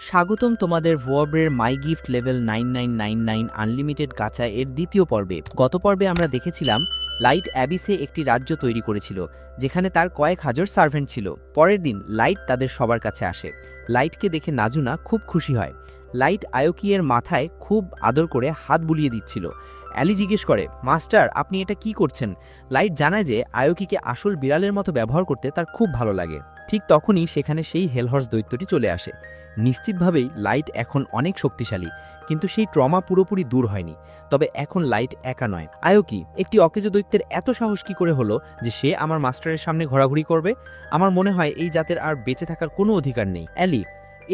স্বাগতম তোমাদের ভোয়াব্রের মাই gift level 9999 unlimited গাচা এর দ্বিতীয় পর্বে। গত পর্বে আমরা দেখেছিলাম লাইট অ্যাবিসে একটি রাজ্য তৈরি করেছিল যেখানে তার কয়েক হাজার সার্ভেন্ট ছিল। পরের দিন লাইট তাদের সবার কাছে আসে। লাইটকে দেখে নাজুনা খুব খুশি হয়। লাইট আয়োকিয়ের মাথায় খুব আদর করে হাত বুলিয়ে দিচ্ছিল। অ্যালি জিজ্ঞেস করে, মাস্টার আপনি এটা কি করছেন? লাইট জানায় যে আয়োকিকে আসল বিড়ালের মতো ব্যবহার করতে তার খুব ভালো লাগে। ঠিক তখনই সেখানে সেই হেলহর্স দৈত্যটি চলে আসে। নিশ্চিতভাবেই লাইট এখন অনেক শক্তিশালী, কিন্তু সেই ট্রমা পুরোপুরি দূর হয়নি। তবে এখন লাইট একা নয়। আয়োকি, একটি অকেজো দৈত্যের এত সাহস কি করে হলো যে সে আমার মাস্টারের সামনে ঘোরাঘুরি করবে? আমার মনে হয় এই জাতের আর বেঁচে থাকার কোনো অধিকার নেই। অ্যালি,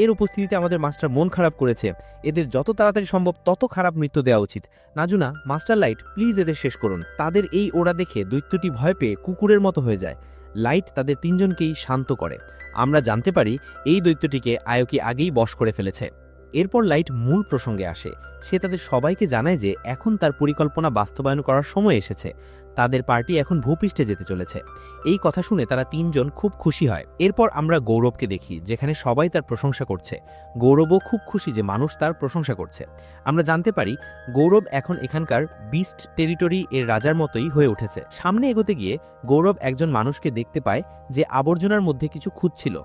এর উপস্থিতিতে আমাদের মাস্টার মন খারাপ করেছে। এদের যত তাড়াতাড়ি সম্ভব তত খারাপ মৃত্যু দেওয়া উচিত। নাজুনা, মাস্টার লাইট প্লিজ এদের শেষ করুন। তাদের এই ওড়া দেখে দৈত্যটি ভয় পেয়ে কুকুরের মতো হয়ে যায়। লাইট তাদের তিনজনকেই শান্ত করে। আমরা জানতে পারি এই দৈত্যটিকে আয়োকি আগেই বশ করে ফেলেছে। এরপর লাইট মূল প্রসঙ্গে আসে। সে তাদের সবাইকে জানায় যে এখন তার পরিকল্পনা বাস্তবায়ন করার সময় এসেছে। তাদের পার্টি এখন ভূপৃষ্ঠে যেতে চলেছে। এই কথা শুনে তারা তিনজন খুব খুশি হয়। এরপর আমরা গৌরবকে দেখি, যেখানে সবাই তার প্রশংসা করছে। গৌরবও খুব খুশি যে মানুষ তার প্রশংসা করছে। আমরা জানতে পারি গৌরব এখন এখানকার বিস্ট টেরিটরি এর রাজার মতোই হয়ে উঠেছে। সামনে এগোতে গিয়ে গৌরব একজন মানুষকে দেখতে পায় যে আবর্জনার মধ্যে কিছু খুঁজছিল।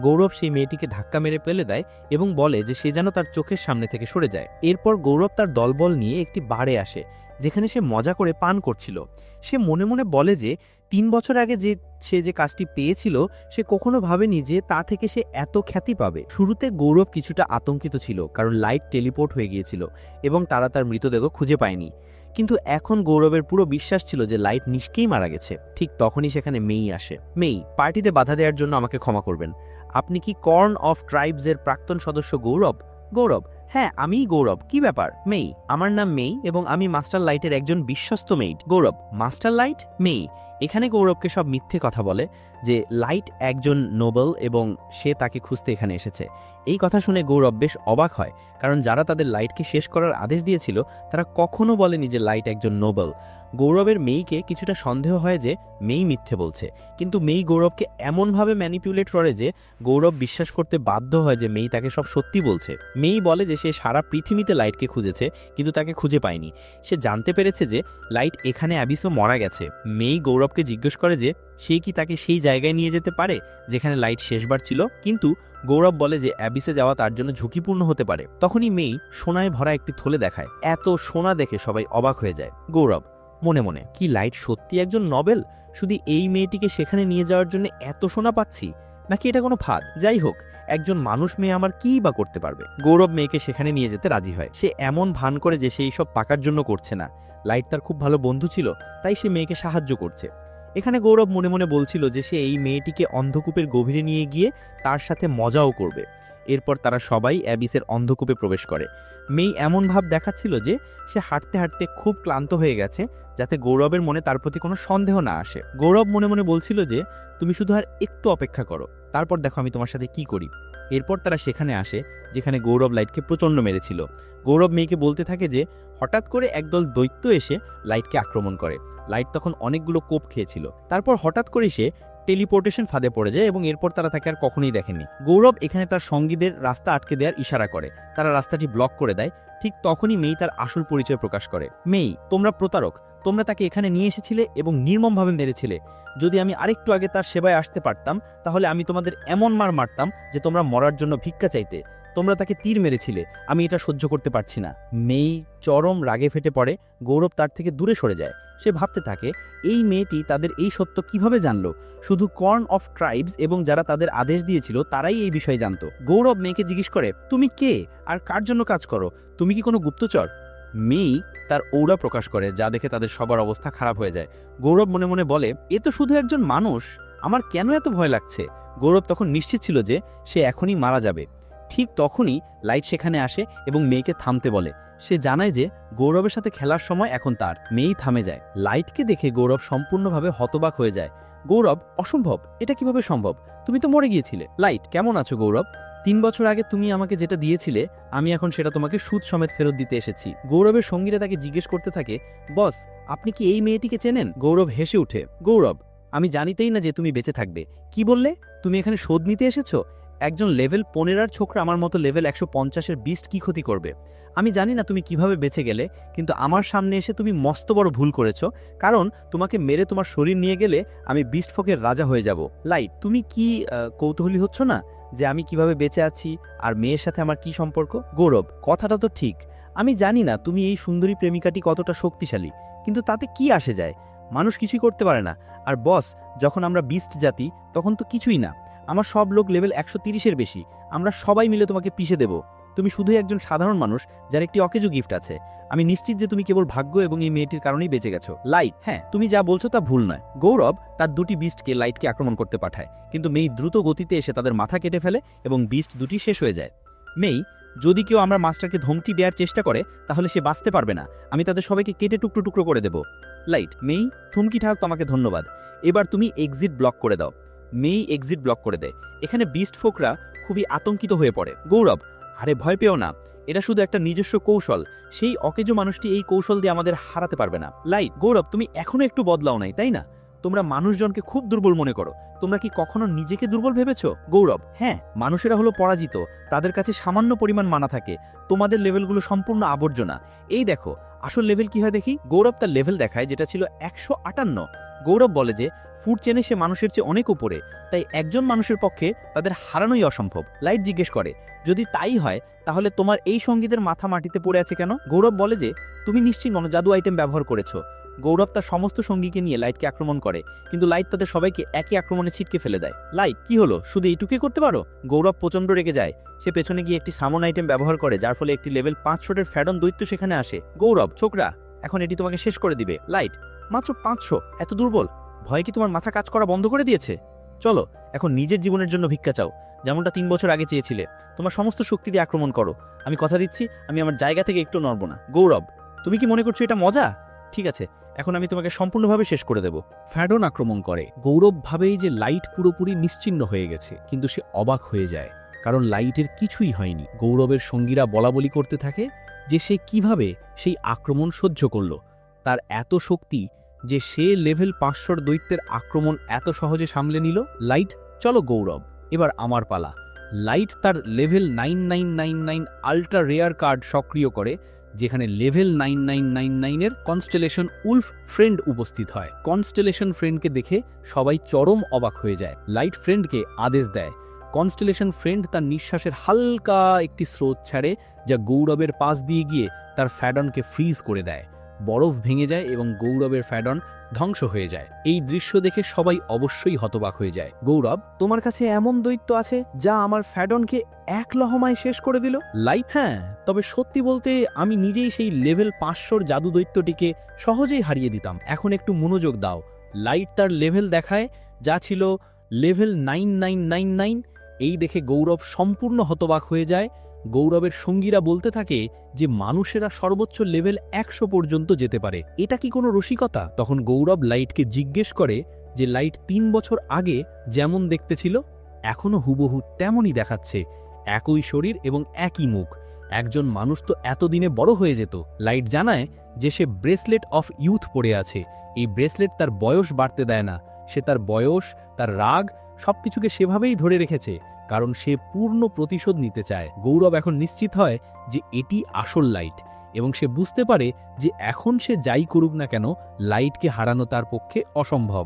গৌরব সেই মেয়েটিকে ধাক্কা মেরে ফেলে দেয় এবং বলে যে সে যেন তার চোখের সামনে থেকে সরে যায়। এরপর গৌরব তার দলবল নিয়ে একটি বারে আসে, যেখানে সে মজা করে পান করছিল। সে মনে মনে বলে যে ৩ বছর আগে সে যে কাজটি পেয়েছিল সে কখনো ভাবেনি যে তা থেকে সে এত খ্যাতি পাবে। শুরুতে গৌরব কিছুটা আতঙ্কিত ছিল, কারণ লাইট টেলিপোর্ট হয়ে গিয়েছিল এবং তারা তার মৃতদেহ খুঁজে পায়নি। কিন্তু এখন গৌরবের পুরো বিশ্বাস ছিল যে লাইট নিষ্কেই মারা গেছে। ঠিক তখনই সেখানে মেই আসে। মেই, পার্টিতে বাধা দেওয়ার জন্য আমাকে ক্ষমা করবেন। আপনি কি কর্ন অফ ট্রাইবসের প্রাক্তন সদস্য গৌরব? গৌরব, হ্যাঁ আমিই গৌরব। কি ব্যাপার? মেই, আমার নাম মেই এবং আমি মাস্টার লাইটের একজন বিশ্বস্ত মেইট। গৌরব, মাস্টার লাইট? মেই এখানে গৌরবকে সব মিথ্যে কথা বলে যে লাইট একজন নোবেল এবং সে তাকে খুঁজতে এখানে এসেছে। এই কথা শুনে গৌরব বেশ অবাক হয়, কারণ যারা তাদের লাইটকে শেষ করার আদেশ দিয়েছিল তারা কখনো বলেনি যে লাইট একজন নোবেল। গৌরবের মেইকে কিছুটা সন্দেহ হয় যে মেই মিথ্যে বলছে, কিন্তু মেই গৌরবকে এমনভাবে ম্যানিপুলেট করে যে গৌরব বিশ্বাস করতে বাধ্য হয় যে মেই তাকে সব সত্যি বলছে। মেই বলে যে সে সারা পৃথিবীতে লাইটকে খুঁজেছে কিন্তু তাকে খুঁজে পায়নি। সে জানতে পেরেছে যে লাইট এখানে অ্যাবিসও মারা গেছে। মেই গৌরবকে জিজ্ঞেস করে যে সে কি তাকে সেই জায়গায় নিয়ে যেতে পারে যেখানে লাইট শেষবার ছিল, কিন্তু গৌরব বলে যে অ্যাবিসে যাওয়া তার জন্য ঝুঁকিপূর্ণ হতে পারে। তখনই মেই সোনায় ভরা একটি থলে দেখায়। এত সোনা দেখে সবাই অবাক হয়ে যায়। গৌরব মনে মনে, কি লাইট সত্যি একজন নোবেল? শুধু এই মেয়েটিকে সেখানে নিয়ে যাওয়ার জন্য এত সোনা পাচ্ছি, নাকি এটা কোনো ফাঁদ? যাই হোক, একজন মানুষ মেয়ে আমার কী বা করতে পারবে? গৌরব মেয়েকে সেখানে নিয়ে যেতে রাজি হয়। সে এমন ভান করে যে সে এইসব পাকার জন্য করছে না। লাইট তার খুব ভালো বন্ধু ছিল, তাই সে মেয়েকে সাহায্য করছে। এখানে গৌরব মনে মনে বলছিল যে সে এই মেয়েটিকে অন্ধকূপের গভীরে নিয়ে গিয়ে তার সাথে মজাও করবে। এরপর তারা সবাই অ্যাবিসের অন্ধকূপে প্রবেশ করে। মেই এমন ভাব দেখাচ্ছিল যে সে হাঁটতে হাঁটতে খুব ক্লান্ত হয়ে গেছে, যাতে গৌরবের মনে তার প্রতি কোনো সন্দেহ না আসে। গৌরব মনে মনে বলছিল যে তুমি শুধু আর একটু অপেক্ষা করো, তারপর দেখো আমি তোমার সাথে কি করি। এরপর তারা সেখানে আসে যেখানে গৌরব লাইটকে প্রচণ্ড মেরেছিল। গৌরব মেয়েকে বলতে থাকে যে হঠাৎ করে একদল দৈত্য এসে লাইটকে আক্রমণ করে। লাইট তখন অনেকগুলো কোপ খেয়েছিল। তারপর হঠাৎ করে সে টেলিপোর্টেশন ফাঁদে পড়ে যায় এবং এরপর তারা তাকে আর কখনোই দেখেনি। গৌরব এখানে তার সঙ্গীদের রাস্তা আটকে দেওয়ার ইশারা করে। তারা রাস্তাটি ব্লক করে দেয়। ঠিক তখনই মেই তার আসল পরিচয় প্রকাশ করে। মেই, তোমরা প্রতারক। তোমরা তাকে এখানে নিয়ে এসেছিলে এবং নির্মমভাবে মেরেছিলে। যদি আমি আরেকটু আগে তার সেবায় আসতে পারতাম তাহলে আমি তোমাদের এমন মার মারতাম যে তোমরা মরার জন্য ভিক্ষা চাইতে। তোমরা তাকে তীর মেরেছিলে। আমি এটা সহ্য করতে পারছি না। মেই চরম রাগে ফেটে পড়ে। গৌরব তার থেকে দূরে সরে যায়। সে ভাবতে থাকে এই মেয়েটি তাদের এই সত্য কিভাবে জানলো? শুধু কর্ন অফ ট্রাইবস এবং যারা তাদের আদেশ দিয়েছিল তারাই এই বিষয়ে জানতো। গৌরব মেয়েকে জিজ্ঞেস করে, তুমি কে আর কার জন্য কাজ করো? তুমি কি কোনো গুপ্তচর? মেই তার ঔরা প্রকাশ করে, যা দেখে তাদের সবার অবস্থা খারাপ হয়ে যায়। গৌরব মনে মনে বলে, এ তো শুধু একজন মানুষ, আমার কেন এত ভয় লাগছে? গৌরব তখন নিশ্চিত ছিল যে সে এখনই মারা যাবে। ঠিক তখনই লাইট সেখানে আসে এবং মেয়েকে থামতে বলে। সে জানায় যে গৌরবের সাথে খেলার সময় এখন তার। মেয়েই থামে যায়। লাইটকে দেখে গৌরব সম্পূর্ণভাবে হতবাক হয়ে যায়। গৌরব, অসম্ভব, এটা কিভাবে সম্ভব? তুমি তো মরে গিয়েছিলে। লাইট, কেমন আছো গৌরব? ৩ বছর আগে তুমি আমাকে যেটা দিয়েছিলে আমি এখন সেটা তোমাকে সুদ সমেত ফেরত দিতে এসেছি। গৌরবের সঙ্গীরা তাকে জিজ্ঞেস করতে থাকে, বস আপনি কি এই মেয়েটিকে চেনেন? গৌরব হেসে উঠে, গৌরব আমি জানিতেই না যে তুমি বেঁচে থাকবে। কি বললে? তুমি এখানে শোধ নিতে এসেছো? একজন লেভেল 15 ছোকরা আমার মতো লেভেল 150-এর বিস্ট কি ক্ষতি করবে? আমি জানি না তুমি কিভাবে বেঁচে গেলে, কিন্তু আমার সামনে এসে তুমি মস্ত বড় ভুল করেছো, কারণ তোমাকে মেরে তোমার শরীর নিয়ে গেলে আমি বিস্ট ফোকের রাজা হয়ে যাব। লাইট, তুমি কি কৌতূহলী হচ্ছ না যে আমি কিভাবে বেঁচে আছি আর মেয়ের সাথে আমার কি সম্পর্ক? গৌরব, কথাটা তো ঠিক। আমি জানি না তুমি এই সুন্দরী প্রেমিকাটি কতটা শক্তিশালী, কিন্তু তাতে কি আসে যায়? মানুষ কিছুই করতে পারে না। আর বস, যখন আমরা বিস্ট জাতি তখন তো কিছুই না। আমার সব লোক লেভেল 130-এর বেশি। আমরা সবাই মিলে তোমাকে পিষে দেব। তুমি শুধুই একজন সাধারণ মানুষ যার একটি অকেজো গিফট আছে। আমি নিশ্চিত যে তুমি কেবল ভাগ্য এবং এই মেয়েটির কারণেই বেঁচে গেছো। লাইট, হ্যাঁ, তুমি যা বলছো তা ভুল নয়। গৌরব তার দুটি বিস্টকে লাইটকে আক্রমণ করতে পাঠায়, কিন্তু মেই দ্রুত গতিতে এসে তাদের মাথা কেটে ফেলে এবং বিস্ট দুটি শেষ হয়ে যায়। মেই, যদি কেউ আমরা মাস্টারকে ধমকি দেওয়ার চেষ্টা করে তাহলে সে বাঁচতে পারবে না। আমি তাদের সবাইকে কেটে টুকরো টুকরো করে দেব। লাইট, মেই, থমকি ঠাক, তোমাকে ধন্যবাদ। এবার তুমি এক্সিট ব্লক করে দাও। মেই এক্সিট ব্লক করে দেয়। এখানে বিস্ট ফোকরা খুবই আতঙ্কিত হয়ে পড়ে। গৌরব, আরে ভয় পেও না, এটা শুধু একটা নিজস্ব কৌশল। সেই অকেজো মানুষটি এই কৌশল দিয়ে আমাদের হারাতে পারবে না। লাইট, গৌরব, তুমি এখনো একটু বদলাও নাই, তাই না? তোমরা মানুষজনকে খুব দুর্বল মনে করো। তোমরা কি কখনো নিজেকে দুর্বল ভেবেছো? গৌরব, হ্যাঁ, মানুষেরা হলো পরাজিত। তাদের কাছে সামান্য পরিমাণ মানা থাকে। তোমাদের লেভেলগুলো সম্পূর্ণ আবর্জনা। এই দেখো আসল লেভেল কি হয় দেখি। গৌরব তার লেভেল দেখায়, যেটা ছিল 158। গৌরব বলে যে ফুড চেনে সে মানুষের চেয়ে অনেক উপরে, তাই একজন মানুষের পক্ষে তাদের হারানোই অসম্ভব। লাইট জিজ্ঞেস করে, যদি তাই হয় তাহলে তোমার এই সঙ্গীদের মাথা মাটিতে পড়ে আছে কেন? গৌরব বলে যে তুমি নিশ্চয়ই কোনো জাদু আইটেম ব্যবহার করেছো। গৌরব তার সমস্ত সঙ্গীকে নিয়ে লাইটকে আক্রমণ করে, কিন্তু লাইট তাদের সবাইকে একই আক্রমণে ছিটকে ফেলে দেয়। লাইট, কি হলো, শুধু এইটুকুই করতে পারো? গৌরব প্রচণ্ড রেগে যায়। সে পেছনে গিয়ে একটি সামন আইটেম ব্যবহার করে, যার ফলে একটি লেভেল 500-এর ফ্যাডন দৈত্য সেখানে আসে। গৌরব, ছোকরা, এখন এটি তোমাকে শেষ করে দিবে। লাইট, মাত্র 500? এত দুর্বল? ভয় কি তোমার মাথা কাজ করা বন্ধ করে দিয়েছে? চলো এখন নিজের জীবনের জন্য ভিক্ষা চাও, যেমনটা 3 বছর আগে চেয়েছিলে। তোমার সমস্ত শক্তি দিয়ে আক্রমণ করো। আমি কথা দিচ্ছি, আমি আমার জায়গা থেকে একটু নড়ব না। গৌরব, তুমি কি মনে করছো এটা মজা? ঠিক আছে, এখন আমি তোমাকে সম্পূর্ণভাবে শেষ করে দেব। ফ্যাডন আক্রমণ করে। গৌরব ভাবেই যে লাইট পুরোপুরি নিশ্চিহ্ন হয়ে গেছে, কিন্তু সে অবাক হয়ে যায়, কারণ লাইটের কিছুই হয়নি। গৌরবের সঙ্গীরা বলাবলি করতে থাকে যে সে কিভাবে সেই আক্রমণ সহ্য করল। তার এত শক্তি যে সে লেভেল 500-র দৈত্যের আক্রমণ এত সহজে সামলে নিল। লাইট, চলো গৌরব, এবার আমার পালা। লাইট তার লেভেল 9999 আল্ট্রা রেয়ার কার্ড সক্রিয় করে, যেখানে লেভেল 9999-এর কনস্টেলেশন উলফ ফ্রেন্ড উপস্থিত হয়। কনস্টেলেশন ফ্রেন্ডকে দেখে সবাই চরম অবাক হয়ে যায়। লাইট ফ্রেন্ডকে আদেশ দেয়। কনস্টেলেশন ফ্রেন্ড তার নিঃশ্বাসের হালকা একটি স্রোত ছাড়ে, যা গৌরবের পাশ দিয়ে গিয়ে তার ফ্যাডনকে ফ্রিজ করে দেয়। বরফ ভেঙে যায় এবং গৌরবের ফ্যাডন ধ্বংস হয়ে যায়। এই দৃশ্য দেখে সবাই অবশ্যই হতবাক হয়ে যায়। গৌরব, তোমার কাছে এমন দৈত্য আছে যা আমার ফ্যাডনকে এক লহমায় শেষ করে দিল? লাইট, হ্যাঁ, তবে সত্যি বলতে আমি নিজেই সেই লেভেল 500-র জাদু দৈত্যটিকে সহজেই হারিয়ে দিতাম। এখন একটু মনোযোগ দাও। লাইট তার লেভেল দেখায়, যা ছিল লেভেল 9999। এই দেখে গৌরব সম্পূর্ণ হতবাক হয়ে যায়। গৌরবের সঙ্গীরা বলতে থাকে যে মানুষেরা সর্বোচ্চ লেভেল 100 পর্যন্ত যেতে পারে। এটা কি কোনো রসিকতা? তখন গৌরব লাইটকে জিজ্ঞেস করে যে লাইট 3 বছর আগে যেমন দেখতে ছিল এখনো হুবহু তেমনই দেখাচ্ছে। একই শরীর এবং একই মুখ। একজন মানুষ তো এতদিনে বড় হয়ে যেত। লাইট জানায় যে সে ব্রেসলেট অফ ইউথ পরে আছে। এই ব্রেসলেট তার বয়স বাড়তে দেয় না। সে তার বয়স, তার রাগ সবকিছুকে সেভাবেই ধরে রেখেছে, কারণ সে পূর্ণ প্রতিশোধ নিতে চায়। গৌরব এখন নিশ্চিত হয় যে এটি আসল লাইট, এবং সে বুঝতে পারে যে এখন সে যাই করুক না কেন, লাইটকে হারানো তার পক্ষে অসম্ভব।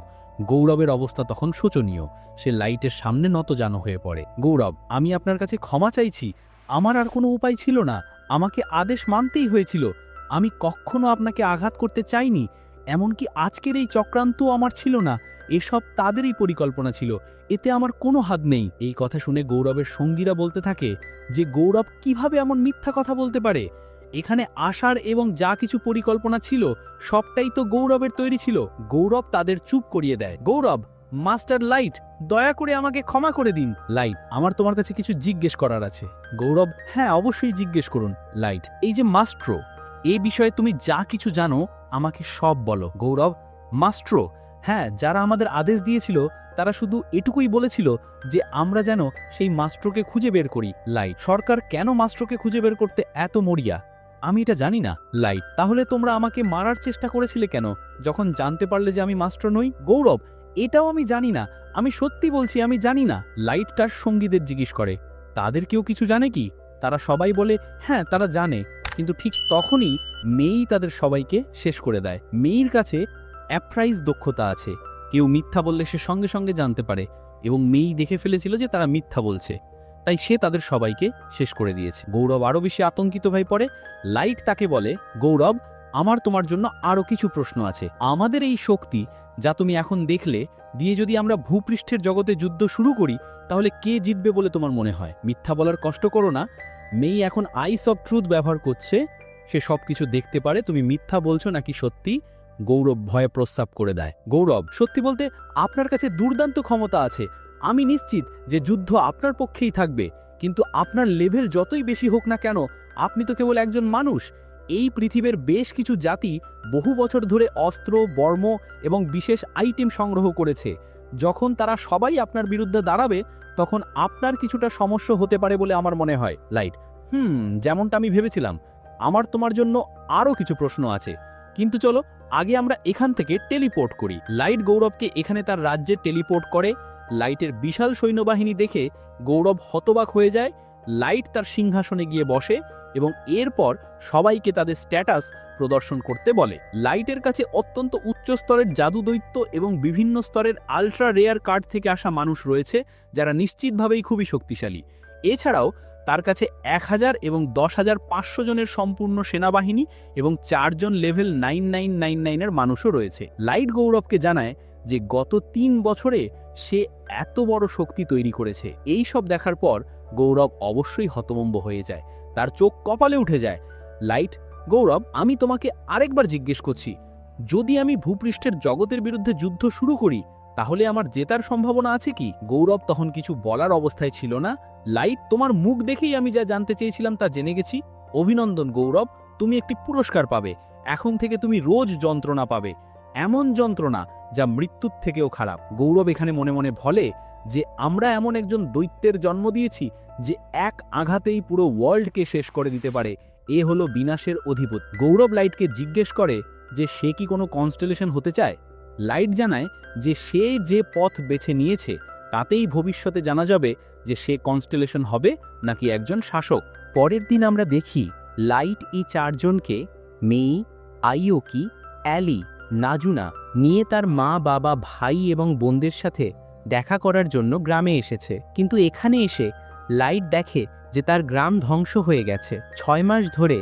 গৌরবের অবস্থা তখন শোচনীয়। সে লাইটের সামনে নতজানু হয়ে পড়ে। গৌরব, আমি আপনার কাছে ক্ষমা চাইছি। আমার আর কোনো উপায় ছিল না। আমাকে আদেশ মানতেই হয়েছিল। আমি কখনো আপনাকে আঘাত করতে চাইনি। এমনকি আজকের এই চক্রান্তও আমার ছিল না। এসব তাদেরই পরিকল্পনা ছিল। এতে আমার কোনো হাত নেই। এই কথা শুনে গৌরবের সঙ্গীরা বলতে থাকে যে গৌরব কিভাবে এমন মিথ্যা কথা বলতে পারে। এখানে আসার এবং যা কিছু পরিকল্পনা ছিল সবটাই তো গৌরবের তৈরি ছিল। গৌরব তাদের চুপ করিয়ে দেয়। গৌরব, মাস্টার লাইট, দয়া করে আমাকে ক্ষমা করে দিন। লাইট, আমার তোমার কাছে কিছু জিজ্ঞেস করার আছে। গৌরব, হ্যাঁ, অবশ্যই জিজ্ঞেস করুন। লাইট, এই যে মাস্ট্রো, এই বিষয়ে তুমি যা কিছু জানো আমাকে সব বলো। গৌরব, মাস্ট্রো, হ্যাঁ, যারা আমাদের আদেশ দিয়েছিল তারা শুধু এটুকুই বলেছিল যে আমরা যেন সেই মাস্ট্রোকে খুঁজে বের করি। লাইট, সরকার কেন মাস্ট্রোকে খুঁজে বের করতে এত মরিয়া আমি এটা জানি না। লাইট, তাহলে তোমরা আমাকে মারার চেষ্টা করেছিলে কেন যখন জানতে পারলে যে আমি মাস্ট্রো নই? গৌরব, এটাও আমি জানি না, আমি সত্যি বলছি আমি জানি না। লাইট তার সঙ্গীদের জিজ্ঞেস করে, তাদের কেউ কিছু জানে কি? তারা সবাই বলে হ্যাঁ তারা জানে, কিন্তু ঠিক তখনই মেই তাদের সবাইকে শেষ করে দেয়। মেইর কাছে অ্যাপ্রাইজ দক্ষতা আছে, কেউ মিথ্যা বললে সে সঙ্গে সঙ্গে জানতে পারে, এবং মেই দেখে ফেলেছিল যে তারা মিথ্যা বলছে, তাই সে তাদের সবাইকে শেষ করে দিয়েছে। গৌরব আরও বেশি আতঙ্কিত হয়ে পড়ে। লাইট তাকে বলে, গৌরব, আমার তোমার জন্য আরও কিছু প্রশ্ন আছে। আমাদের এই শক্তি যা তুমি এখন দেখলে দিয়ে যদি আমরা ভূপৃষ্ঠের জগতে যুদ্ধ শুরু করি, তাহলে কে জিতবে বলে তোমার মনে হয়? মিথ্যা বলার কষ্ট করো না, মেই এখন আইস অফ ট্রুথ ব্যবহার করছে, সে সবকিছু দেখতে পারে তুমি মিথ্যা বলছো নাকি সত্যি। গৌরব ভয়ে প্রস্রাব করে দেয়। গৌরব, সত্যি বলতে আপনার কাছে দুর্দান্ত ক্ষমতা আছে, আমি নিশ্চিত যে যুদ্ধ আপনার পক্ষেই থাকবে, কিন্তু আপনার লেভেল যতই বেশি হোক না কেন, আপনি তো কেবল একজন মানুষ। এই পৃথিবীর বেশ কিছু জাতি বহু বছর ধরে অস্ত্র, বর্ম এবং বিশেষ আইটেম সংগ্রহ করেছে। যখন তারা সবাই আপনার বিরুদ্ধে দাঁড়াবে, তখন আপনার কিছুটা সমস্যা হতে পারে বলে আমার মনে হয়। লাইট, যেমনটা আমি ভেবেছিলাম। আমার তোমার জন্য আরও কিছু প্রশ্ন আছে, কিন্তু চলো আগে আমরা এখান থেকে টেলিপোর্ট করি। লাইট গৌরবকে এখানে তার রাজ্যে টেলিপোর্ট করে। লাইটের বিশাল সৈন্যবাহিনী দেখে গৌরব হতবাক হয়ে যায়। লাইট তার সিংহাসনে গিয়ে বসে এবং এরপর সবাইকে তাদের স্ট্যাটাস প্রদর্শন করতে বলে। লাইটের কাছে অত্যন্ত উচ্চ স্তরের জাদু দৈত্য এবং বিভিন্ন স্তরের আল্ট্রা রেয়ার কার্ড থেকে আসা মানুষ রয়েছে, যারা নিশ্চিতভাবেই খুবই শক্তিশালী। এছাড়াও তার কাছে 1000 এবং 10,500 জনের সম্পূর্ণ সেনাবাহিনী এবং 4 জন লেভেল 9999-এর মানুষও রয়েছে। লাইট গৌরবকে জানায় যে গত 3 বছরে সে এত বড় শক্তি তৈরি করেছে। এই সব দেখার পর গৌরব অবশ্যই হতভম্ব হয়ে যায়, তার চোখ কপালে উঠে যায়। লাইট, গৌরব, আমি তোমাকে আরেকবার জিজ্ঞেস করছি, যদি আমি ভূপৃষ্ঠের জগতের বিরুদ্ধে যুদ্ধ শুরু করি, তাহলে আমার জেতার সম্ভাবনা আছে কি? গৌরব তখন কিছু বলার অবস্থায় ছিল না। লাইট, তোমার মুখ দেখেই আমি যা জানতে চেয়েছিলাম তা জেনে গেছি। অভিনন্দন গৌরব, তুমি একটি পুরস্কার পাবে। এখন থেকে তুমি রোজ যন্ত্রণা পাবে, এমন যন্ত্রণা যা মৃত্যুর থেকেও খারাপ। গৌরব এখানে মনে মনে বলে যে আমরা এমন একজন দৈত্যের জন্ম দিয়েছি যে এক আঘাতেই পুরো ওয়ার্ল্ডকে শেষ করে দিতে পারে। এ হলো বিনাশের অধিপতি। গৌরব লাইটকে জিজ্ঞেস করে যে সে কি কোনো কনস্টেলেশন হতে চায়। লাইট জানায় যে সে যে পথ বেছে নিয়েছে তাতেই ভবিষ্যতে জানা যাবে যে সে কনস্টেলেশন হবে নাকি একজন শাসক। পরের দিন আমরা দেখি লাইট এই 4 জনকে, মেই, আইওকি, অ্যালি, নাজুনা নিয়ে তার মা, বাবা, ভাই এবং বোনদের সাথে দেখা করার জন্য গ্রামে এসেছে। কিন্তু এখানে এসে লাইট দেখে যে তার গ্রাম ধ্বংস হয়ে গেছে। 6 মাস ধরে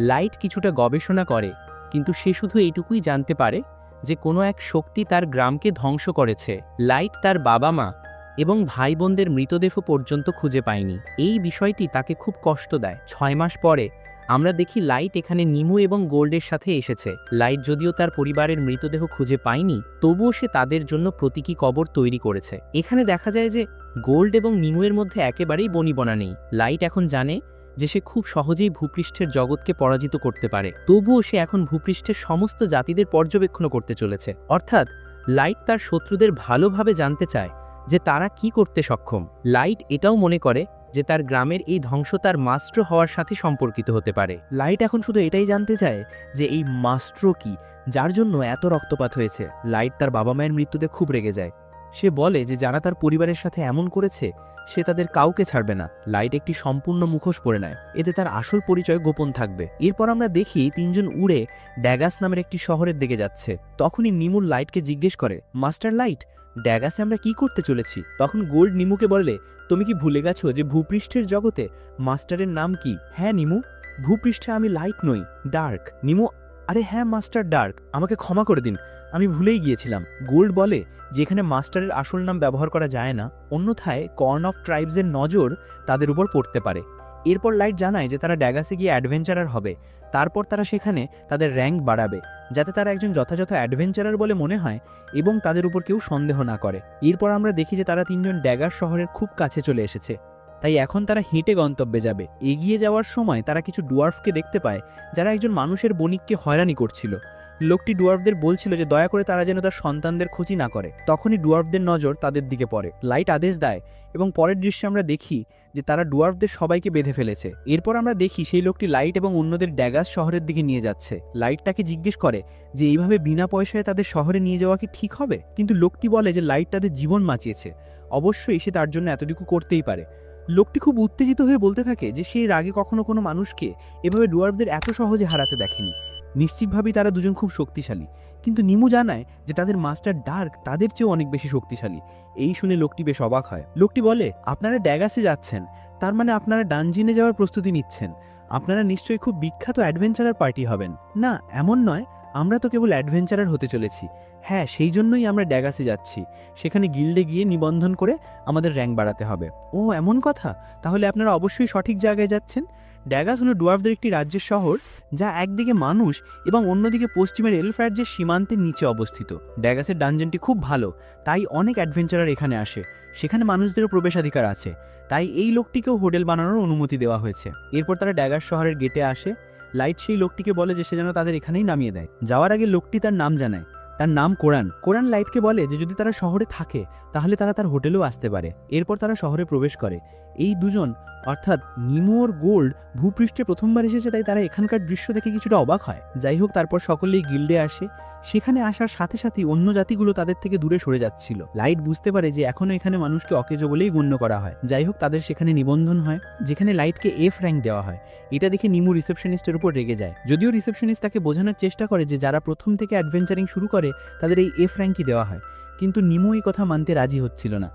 লাইট কিছুটা গবেষণা করে, কিন্তু সে শুধু এইটুকুই জানতে পারে যে কোনো এক শক্তি তার গ্রামকে ধ্বংস করেছে। লাইট তার বাবা, মা এবং ভাই বোনদের মৃতদেহ পর্যন্ত খুঁজে পায়নি। এই বিষয়টি তাকে খুব কষ্ট দেয়। 6 মাস পরে আমরা দেখি লাইট এখানে নিমু এবং গোল্ডের সাথে এসেছে। লাইট যদিও তার পরিবারের মৃতদেহ খুঁজে পায়নি, তবুও সে তাদের জন্য প্রতীকী কবর তৈরি করেছে। এখানে দেখা যায় যে গোল্ড এবং নিমুয়ের মধ্যে একেবারেই বনিবনা নেই। লাইট এখন জানে যে সে খুব সহজেই ভূপৃষ্ঠের জগৎকে পরাজিত করতে পারে। তবুও সে এখন ভূপৃষ্ঠের সমস্ত জাতিদের পর্যবেক্ষণ করতে চলেছে। অর্থাৎ লাইট তার শত্রুদের ভালোভাবে জানতে চায় যে তারা কি করতে সক্ষম। লাইট এটাও মনে করে যে তার গ্রামের এই ধ্বংস তার মাস্টার হওয়ার সাথে সম্পর্কিত হতে পারে। লাইট এখন শুধু এটাই জানতে চায় যে এই মাস্টার কি, যার জন্য এত রক্তপাত হয়েছে। লাইট তার বাবা মায়ের মৃত্যুতে খুব রেগে যায়। সে বলে যে যারা তার পরিবারের সাথে এমন করেছে সে তাদের কাউকে ছাড়বে না। লাইট একটি সম্পূর্ণ মুখোশ পরে নেয়, এতে তার আসল পরিচয় গোপন থাকবে। এরপর আমরা দেখি 3 জন উড়ে ড্যাগাস নামের একটি শহরের দিকে যাচ্ছে। তখনই নিমুর লাইটকে জিজ্ঞেস করে, মাস্টার লাইট, ড্যাগাসে আমরা কি করতে চলেছি? তখন গোল্ড নিমুকে বলে, তুমি কি ভুলে গেছো যে ভূপৃষ্ঠের জগতে মাস্টারের নাম কি? হ্যাঁ নিমু, ভূপৃষ্ঠে আমি লাইট নই, ডার্ক। নিমু, আরে হ্যাঁ মাস্টার ডার্ক, আমাকে ক্ষমা করে দিন, আমি ভুলেই গিয়েছিলাম। গোল্ড বলে যে এখানে মাস্টারের আসল নাম ব্যবহার করা যায় না, অন্যথায় কর্ন অফ ট্রাইবসের নজর তাদের উপর পড়তে পারে। এরপর লাইট জানায় যে তারা ড্যাগাসে গিয়ে অ্যাডভেঞ্চারার হবে। তারপর তারা সেখানে তাদের র্যাঙ্ক বাড়াবে, যাতে তারা একজন যথাযথ অ্যাডভেঞ্চারার বলে মনে হয় এবং তাদের উপর কেউ সন্দেহ না করে। এরপর আমরা দেখি যে তারা 3 জন ড্যাগার শহরের খুব কাছে চলে এসেছে, তাই এখন তারা হেঁটে গন্তব্যে যাবে। এগিয়ে যাওয়ার সময় তারা কিছু ডুয়ার্ফকে দেখতে পায়, যারা একজন মানুষের বণিককে হয়রানি করছিল। লোকটি ডুয়ার্ফদের বলছিল যে দয়া করে তারা যেন তার সন্তানদের ক্ষতি না করে। তখনই ডুয়ার্ফদের নজর তাদের দিকে পড়ে। লাইট আদেশ দেয় এবং পরের দৃশ্যে আমরা দেখি যে তারা ডুয়ার্ফদের সবাইকে বেঁধে ফেলেছে। এরপর আমরা দেখি সেই লোকটি লাইট এবং অন্যদের ড্যাগাস শহরের দিকে নিয়ে যাচ্ছে। লাইট তাকে জিজ্ঞেস করে যে এইভাবে বিনা পয়সায় তাদের শহরে নিয়ে যাওয়া কি ঠিক হবে, কিন্তু লোকটি বলে যে লাইট তাদের জীবন বাঁচিয়েছে, অবশ্যই সে তার জন্য এতটুকু করতেই পারে। লোকটি খুব উত্তেজিত হয়ে বলতে থাকে যে সে এর আগে কখনো কোনো মানুষকে এভাবে ডুয়ার্ফদের এত সহজে হারাতে দেখেনি। নিশ্চিতভাবেই তারা দুজন খুব শক্তিশালী, কিন্তু নিমু জানায় যে তাদের মাস্টার ডার্ক তাদের চেয়েও অনেক বেশি শক্তিশালী। এই শুনে লোকটি বেশ অবাক হয়। লোকটি বলে, আপনারা ড্যাগাসে যাচ্ছেন, তার মানে আপনারা ডানজিনে যাওয়ার প্রস্তুতি নিচ্ছেন। আপনারা নিশ্চয়ই খুব বিখ্যাত অ্যাডভেঞ্চারার পার্টি হবেন। না, এমন নয়, আমরা তো কেবল অ্যাডভেঞ্চারার হতে চলেছি। হ্যাঁ, সেই জন্যই আমরা ড্যাগাসে যাচ্ছি। সেখানে গিল্ডে গিয়ে নিবন্ধন করে আমাদের র্যাঙ্ক বাড়াতে হবে। ও এমন কথা, তাহলে আপনারা অবশ্যই সঠিক জায়গায় যাচ্ছেন। ড্যাগাস হলো ডুয়ার্ফদের একটি রাজ্যের শহর, যা একদিকে মানুষ এবং অন্যদিকে পশ্চিমের এলফ রাজ্যের সীমান্তের নিচে অবস্থিত। ড্যাগাসের ডানজনটি খুব ভালো, তাই অনেক অ্যাডভেঞ্চারার এখানে আসে। সেখানে মানুষদেরও প্রবেশাধিকার আছে, তাই এই লোকটিকেও হোটেল বানানোর অনুমতি দেওয়া হয়েছে। এরপর তারা ড্যাগাস শহরের গেটে আসে। লাইট সেই লোকটিকে বলে যে সে যেন তাদের এখানেই নামিয়ে দেয়। যাওয়ার আগে লোকটি তার নাম জানায়, তার নাম কোরান। কোরান লাইটকে বলে যে যদি তারা শহরে থাকে তাহলে তারা তার হোটেলেও আসতে পারে। এরপর তারা শহরে প্রবেশ করে। এই দুজন অর্থাৎ নিমো আর গোল্ড ভূপৃষ্ঠে প্রথমবার এসেছে, তাই তারা এখানকার দৃশ্য দেখে কিছুটা অবাক হয়। যাই হোক, তারপর সকলেই গিল্ডে আসে। সেখানে আসার সাথে সাথেই অন্য জাতিগুলো তাদের থেকে দূরে সরে যাচ্ছিল। লাইট বুঝতে পারে যে এখনও এখানে মানুষকে অকেজো বলেই গণ্য করা হয়। যাই হোক, তাদের সেখানে নিবন্ধন হয়, যেখানে লাইটকে এফ র্যাঙ্ক দেওয়া হয়। এটা দেখে নিমু রিসেপশনিস্টের উপর রেগে যায়। যদিও রিসেপশনিস্ট তাকে বোঝানোর চেষ্টা করে যে যারা প্রথম থেকে অ্যাডভেঞ্চারিং শুরু করে তাদের এই এফ র্যাঙ্কই দেওয়া হয়, কিন্তু নিমু এই কথা মানতে রাজি হচ্ছিল না।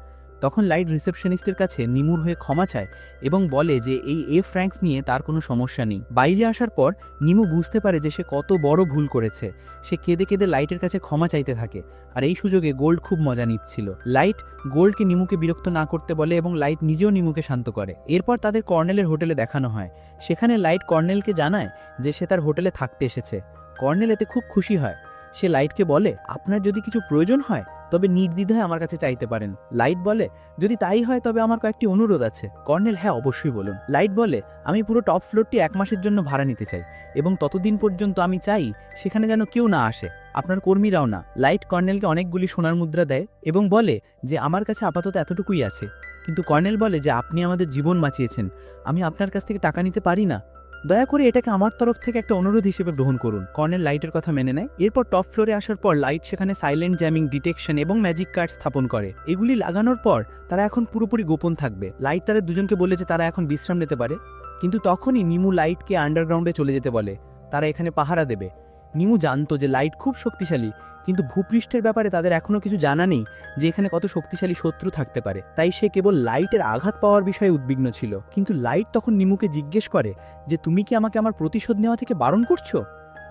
তখন লাইট রিসেপশনিস্টের কাছে নিমুর হয়ে ক্ষমা চায় এবং বলে যে এই এফ র্যাঙ্কস নিয়ে তার কোনো সমস্যা নেই। বাইরে আসার পর নিমু বুঝতে পারে যে সে কত বড় ভুল করেছে। সে কেঁদে কেঁদে লাইটের কাছে ক্ষমা চাইতে থাকে, আর এই সুযোগে গোল্ড খুব মজা নিচ্ছিল। লাইট গোল্ডকে নিমুকে বিরক্ত না করতে বলে এবং লাইট নিজেও নিমুকে শান্ত করে। এরপর তাদের কর্নেলের হোটেলে দেখানো হয়। সেখানে লাইট কর্নেলকে জানায় যে সে তার হোটেলে থাকতে এসেছে। কর্নেল এতে খুব খুশি হয়। সে লাইটকে বলে, আপনার যদি কিছু প্রয়োজন হয় তবে নির্দ্বিধায় আমার কাছে চাইতে পারেন। লাইট বলে, যদি তাই হয় তবে আমার কয়েকটি অনুরোধ আছে। কর্নেল, হ্যাঁ অবশ্যই বলুন। লাইট বলে, আমি পুরো টপ ফ্লোরটি 1 মাসের জন্য ভাড়া নিতে চাই এবং ততদিন পর্যন্ত আমি চাই সেখানে যেন কেউ না আসে, আপনার কর্মীরাও না। লাইট কর্নেলকে অনেকগুলি সোনার মুদ্রা দেয় এবং বলে যে আমার কাছে আপাতত এতটুকুই আছে। কিন্তু কর্নেল বলে যে আপনি আমাদের জীবন বাঁচিয়েছেন, আমি আপনার কাছ থেকে টাকা নিতে পারি না। দয়া করে এটাকে আমার তরফ থেকে একটা অনুরোধ হিসেবে গ্রহণ করুন। কর্নেল লাইটের কথা মেনে নেয়। এরপর টপ ফ্লোরে আসার পর লাইট সেখানে সাইলেন্ট জ্যামিং, ডিটেকশন এবং ম্যাজিক কার্ড স্থাপন করে। এগুলি লাগানোর পর তারা এখন পুরোপুরি গোপন থাকবে। লাইট তাদের দুজনকে বলে যে তারা এখন বিশ্রাম নিতে পারে, কিন্তু তখনই নিমু লাইটকে আন্ডারগ্রাউন্ডে চলে যেতে বলে, তারা এখানে পাহারা দেবে। নিমু জানতো যে লাইট খুব শক্তিশালী, কিন্তু ভূপৃষ্ঠের ব্যাপারে তাদের এখনও কিছু জানা নেই যে এখানে কত শক্তিশালী শত্রু থাকতে পারে। তাই সে কেবল লাইটের আঘাত পাওয়ার বিষয়ে উদ্বিগ্ন ছিল। কিন্তু লাইট তখন নিমুকে জিজ্ঞেস করে যে তুমি কি আমাকে আমার প্রতিশোধ নেওয়া থেকে বারণ করছো?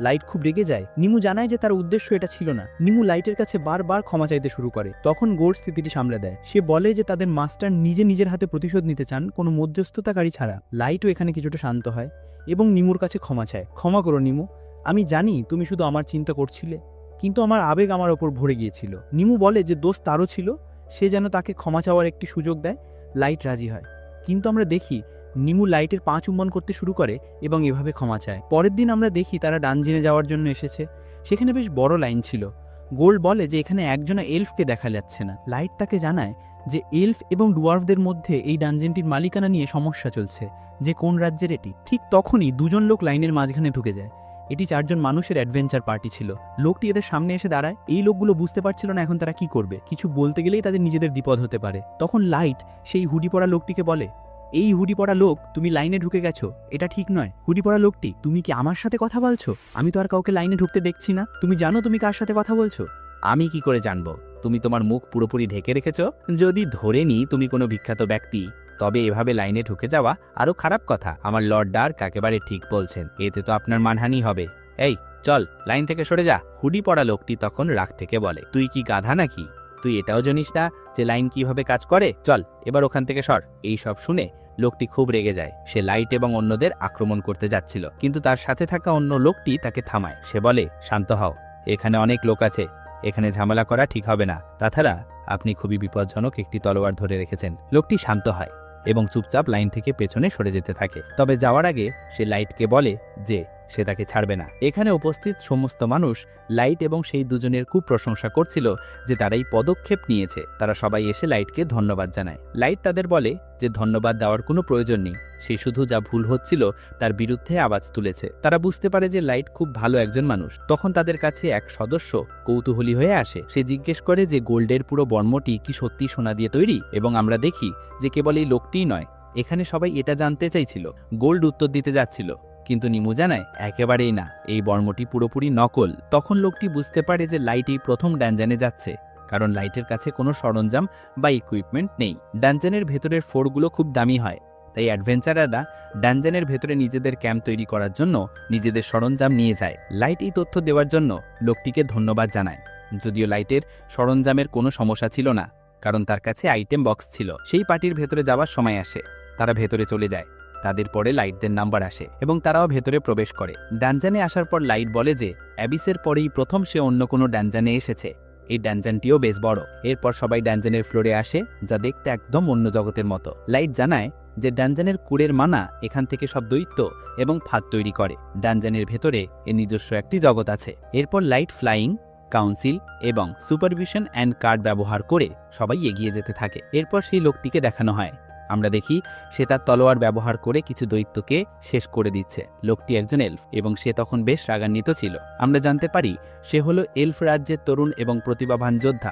লাইট খুব রেগে যায়। নিমু জানায় যে তার উদ্দেশ্য এটা ছিল না। নিমু লাইটের কাছে বারবার ক্ষমা চাইতে শুরু করে। তখন গোল্ড স্থিতিটি সামলে দেয়। সে বলে যে তাদের মাস্টার নিজের হাতে প্রতিশোধ নিতে চান, কোনো মধ্যস্থতাকারী ছাড়া। লাইটও এখানে কিছুটা শান্ত হয় এবং নিমুর কাছে ক্ষমা চায়। ক্ষমা করো নিমু, আমি জানি তুমি শুধু আমার চিন্তা করছিলে, কিন্তু আমার আবেগ আমার ওপর ভরে গিয়েছিল। নিমু বলে যে দোষ তারও ছিল, সে যেন তাকে ক্ষমা চাওয়ার একটি সুযোগ দেয়। লাইট রাজি হয়, কিন্তু আমরা দেখি নিমু লাইটের পা চুম্বন করতে শুরু করে এবং এভাবে ক্ষমা চায়। পরের দিন আমরা দেখি তারা ডানজিনে যাওয়ার জন্য এসেছে। সেখানে বেশ বড় লাইন ছিল। গোল্ড বলে যে এখানে একজনা এলফকে দেখা যাচ্ছে না। লাইট তাকে জানায় যে এলফ এবং ডুয়ার্ফদের মধ্যে এই ডানজেনটির মালিকানা নিয়ে সমস্যা চলছে, যে কোন রাজ্যের এটি। ঠিক তখনই দুজন লোক লাইনের মাঝখানে ঢুকে যায়। এটি 4 জন মানুষের অ্যাডভেঞ্চার পার্টি ছিল। লোকটি এদের সামনে এসে দাঁড়ায়। এই লোকগুলো বুঝতে পারছিল না এখন তারা কি করবে। কিছু বলতে গেলেই তাদের নিজেদের বিপদ হতে পারে। তখন লাইট সেই হুডি পরা লোকটিকে বলে, এই হুডি পরা লোক, তুমি লাইনে ঢুকে গেছো, এটা ঠিক নয়। হুডি পরা লোকটি, তুমি কি আমার সাথে কথা বলছো? আমি তো আর কাউকে লাইনে ঢুকতে দেখছি না। তুমি জানো তুমি কার সাথে কথা বলছো? আমি কি করে জানবো? তুমি তোমার মুখ পুরোপুরি ঢেকে রেখেছো। যদি ধরে নি তুমি কোনো বিখ্যাত ব্যক্তি, তবে এভাবে লাইনে ঢুকে যাওয়া আরো খারাপ কথা। আমার লর্ড ডার্ক একেবারে ঠিক বলছেন, এতে তো আপনার মানহানি হবে। এই চল, লাইন থেকে সরে যা। হুডি পড়া লোকটি তখন রাগ থেকে বলে, তুই কি গাধা নাকি? তুই এটাও জানিস না যে লাইন কিভাবে কাজ করে? চল এবার ওখান থেকে সর। এই সব শুনে লোকটি খুব রেগে যায়। সে লাইট এবং অন্যদের আক্রমণ করতে যাচ্ছিল, কিন্তু তার সাথে থাকা অন্য লোকটি তাকে থামায়। সে বলে, শান্ত হও, এখানে অনেক লোক আছে, এখানে ঝামেলা করা ঠিক হবে না। তাছাড়া আপনি খুবই বিপজ্জনক একটি তলোয়ার ধরে রেখেছেন। লোকটি শান্ত হয় এবং চুপচাপ লাইন থেকে পেছনে সরে যেতে থাকে। তবে যাওয়ার আগে সে লাইটকে বলে যে সে তাকে ছাড়বে না। এখানে উপস্থিত সমস্ত মানুষ লাইট এবং সেই দুজনের খুব প্রশংসা করছিল যে তারা এই পদক্ষেপ নিয়েছে। তারা সবাই এসে লাইটকে ধন্যবাদ জানায়। লাইট তাদের বলে যে ধন্যবাদ দেওয়ার কোনো প্রয়োজন নেই, সে শুধু যা ভুল হচ্ছিল তার বিরুদ্ধে আওয়াজ তুলেছে। তারা বুঝতে পারে যে লাইট খুব ভালো একজন মানুষ। তখন তাদের কাছে এক সদস্য কৌতূহলী হয়ে আসে। সে জিজ্ঞেস করে যে গোল্ডের পুরো বর্মটি কি সত্যি সোনা দিয়ে তৈরি, এবং আমরা দেখি যে কেবল এই লোকটিই নয়, এখানে সবাই এটা জানতে চাইছিল। গোল্ড উত্তর দিতে যাচ্ছিল, কিন্তু নিমু জানায় একেবারেই না, এই বর্মটি পুরোপুরি নকল। তখন লোকটি বুঝতে পারে যে লাইট এই প্রথম ডানজানে যাচ্ছে, কারণ লাইটের কাছে কোনো সরঞ্জাম বা ইকুইপমেন্ট নেই। ডানজানের ভেতরের ফোরগুলো খুব দামি হয়, তাই অ্যাডভেঞ্চারাররা ডানজানের ভেতরে নিজেদের ক্যাম্প তৈরি করার জন্য নিজেদের সরঞ্জাম নিয়ে যায়। লাইট এই তথ্য দেওয়ার জন্য লোকটিকে ধন্যবাদ জানায়, যদিও লাইটের সরঞ্জামের কোনো সমস্যা ছিল না, কারণ তার কাছে আইটেম বক্স ছিল। সেই পার্টির ভেতরে যাওয়ার সময় আসে, তারা ভেতরে চলে যায়। তাদের পরে লাইটদের নাম্বার আসে এবং তারাও ভেতরে প্রবেশ করে। ডানজানে আসার পর লাইট বলে যে অ্যাবিসের পরেই প্রথম সে অন্য কোনো ডানজানে এসেছে। এই ডানজানটিও বেশ বড়। এরপর সবাই ডানজানের ফ্লোরে আসে, যা দেখতে একদম অন্য জগতের মতো। লাইট জানায় যে ডানজানের কুড়ের মানা এখান থেকে সব দৈত্য এবং ফাঁদ তৈরি করে। ডানজানের ভেতরে এর নিজস্ব একটি জগৎ আছে। এরপর লাইট ফ্লাইং, কাউন্সিল এবং সুপারভিশন অ্যান্ড কার্ড ব্যবহার করে সবাই এগিয়ে যেতে থাকে। এরপর সেই লোকটিকে দেখানো হয়। আমরা দেখি সে তার তলোয়ার ব্যবহার করে কিছু দৈত্যকে শেষ করে দিচ্ছে। লোকটি একজন এলফ এবং সে তখন বেশ রাগান্বিত ছিল। আমরা জানতে পারি সে হলো এলফ রাজ্যের তরুণ এবং প্রতিভাবান যোদ্ধা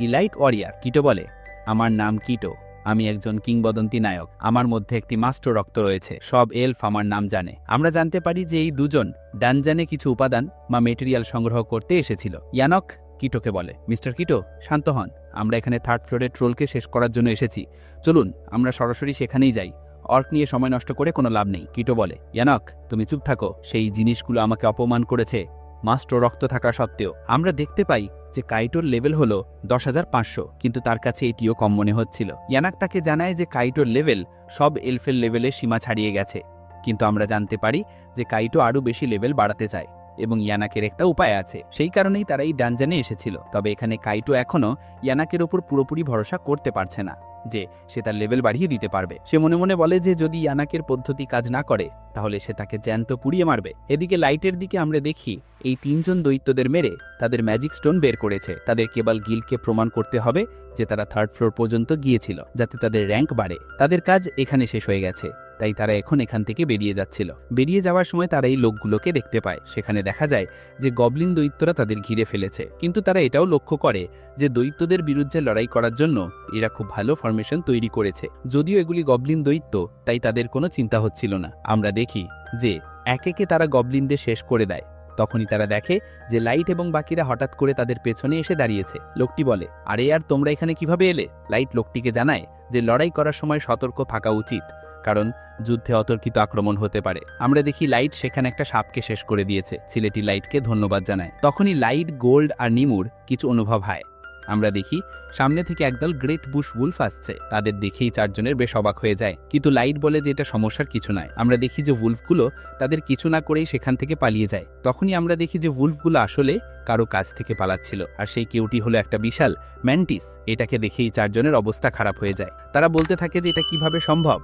ইলাইট ওয়ারিয়ার। কিটো বলে, আমার নাম কিটো, আমি একজন কিংবদন্তি নায়ক, আমার মধ্যে একটি মাস্টার রক্ত রয়েছে, সব এলফ আমার নাম জানে। আমরা জানতে পারি যে এই দুজন ডানজানে কিছু উপাদান বা মেটেরিয়াল সংগ্রহ করতে এসেছিল। ইয়ানক কিটোকে বলে, মিস্টার কিটো শান্ত হন, আমরা এখানে থার্ড ফ্লোরের ট্রোলকে শেষ করার জন্য এসেছি, চলুন আমরা সরাসরি সেখানেই যাই, অর্ক নিয়ে সময় নষ্ট করে কোনো লাভ নেই। কিটো বলে, ইয়ানক তুমি চুপ থাকো, সেই জিনিসগুলো আমাকে অপমান করেছে মাস্টার রক্ত থাকা সত্ত্বেও। আমরা দেখতে পাই যে কাইটোর লেভেল হলো 10,500, কিন্তু তার কাছে এটিও কম মনে হচ্ছিল। ইয়ানাক তাকে জানায় যে কাইটোর লেভেল সব এলফের লেভেলের সীমা ছাড়িয়ে গেছে, কিন্তু আমরা জানতে পারি যে কাইটো আরও বেশি লেভেল বাড়াতে চায় এবং ইয়ানাকের একটা উপায় আছে। সেই কারণেই তারা এই ডানজানে এসেছিল। তবে এখানে কাইটো এখনও ইয়ানাকের ওপর পুরোপুরি ভরসা করতে পারছে না যে সে তার লেভেল বাড়িয়ে দিতে পারবে। সে মনে মনে বলে যে যদি ইয়ানাকের পদ্ধতি কাজ না করে তাহলে সে তাকে জ্যান্ত পুড়িয়ে মারবে। এদিকে লাইটের দিকে আমরা দেখি এই তিনজন দৈত্যদের মেরে তাদের ম্যাজিক স্টোন বের করেছে। তাদের কেবল গিল্ডকে প্রমাণ করতে হবে যে তারা থার্ড ফ্লোর পর্যন্ত গিয়েছিল, যাতে তাদের র্যাঙ্ক বাড়ে। তাদের কাজ এখানে শেষ হয়ে গেছে, তাই তারা এখন এখান থেকে বেরিয়ে যাচ্ছিল। বেরিয়ে যাওয়ার সময় তারা এই লোকগুলোকে দেখতে পায়। সেখানে দেখা যায় যে গবলিন দৈত্যরা তাদের ঘিরে ফেলেছে, কিন্তু তারা এটাও লক্ষ্য করে যে দৈত্যদের বিরুদ্ধে লড়াই করার জন্য এরা খুব ভালো ফরমেশন তৈরি করেছে। যদিও এগুলি গবলিন দৈত্য, তাই তাদের কোনো চিন্তা হচ্ছিল না। আমরা দেখি যে একে একে তারা গবলিনদের শেষ করে দেয়। তখনই তারা দেখে যে লাইট এবং বাকিরা হঠাৎ করে তাদের পেছনে এসে দাঁড়িয়েছে। লোকটি বলে, আরে আর তোমরা এখানে কিভাবে এলে? লাইট লোকটিকে জানায় যে লড়াই করার সময় সতর্ক থাকা উচিত, কারণ যুদ্ধে অতর্কিত আক্রমণ হতে পারে। আমরা দেখি লাইট সেখানে একটা সাপকে শেষ করে দিয়েছে। ছেলেটি লাইটকে ধন্যবাদ জানায়। তখনই লাইট, গোল্ড আর নিমুর কিছু অনুভব হয়। আমরা দেখি সামনে থেকে একদল গ্রেট বুশ উলফ আসছে। তাদের দেখেই চারজনের বেশ অবাক হয়ে যায়, কিন্তু লাইট বলে যে এটা সমস্যার কিছু নয়। আমরা দেখি যে উলফগুলো তাদের কিছু না করেই সেখান থেকে পালিয়ে যায়। তখনই আমরা দেখি যে উলফগুলো আসলে কারো কাছ থেকে পালাচ্ছিল, আর সেই কেউটি হলো একটা বিশাল ম্যান্টিস। এটাকে দেখেই চারজনের অবস্থা খারাপ হয়ে যায়। তারা বলতে থাকে যে এটা কিভাবে সম্ভব,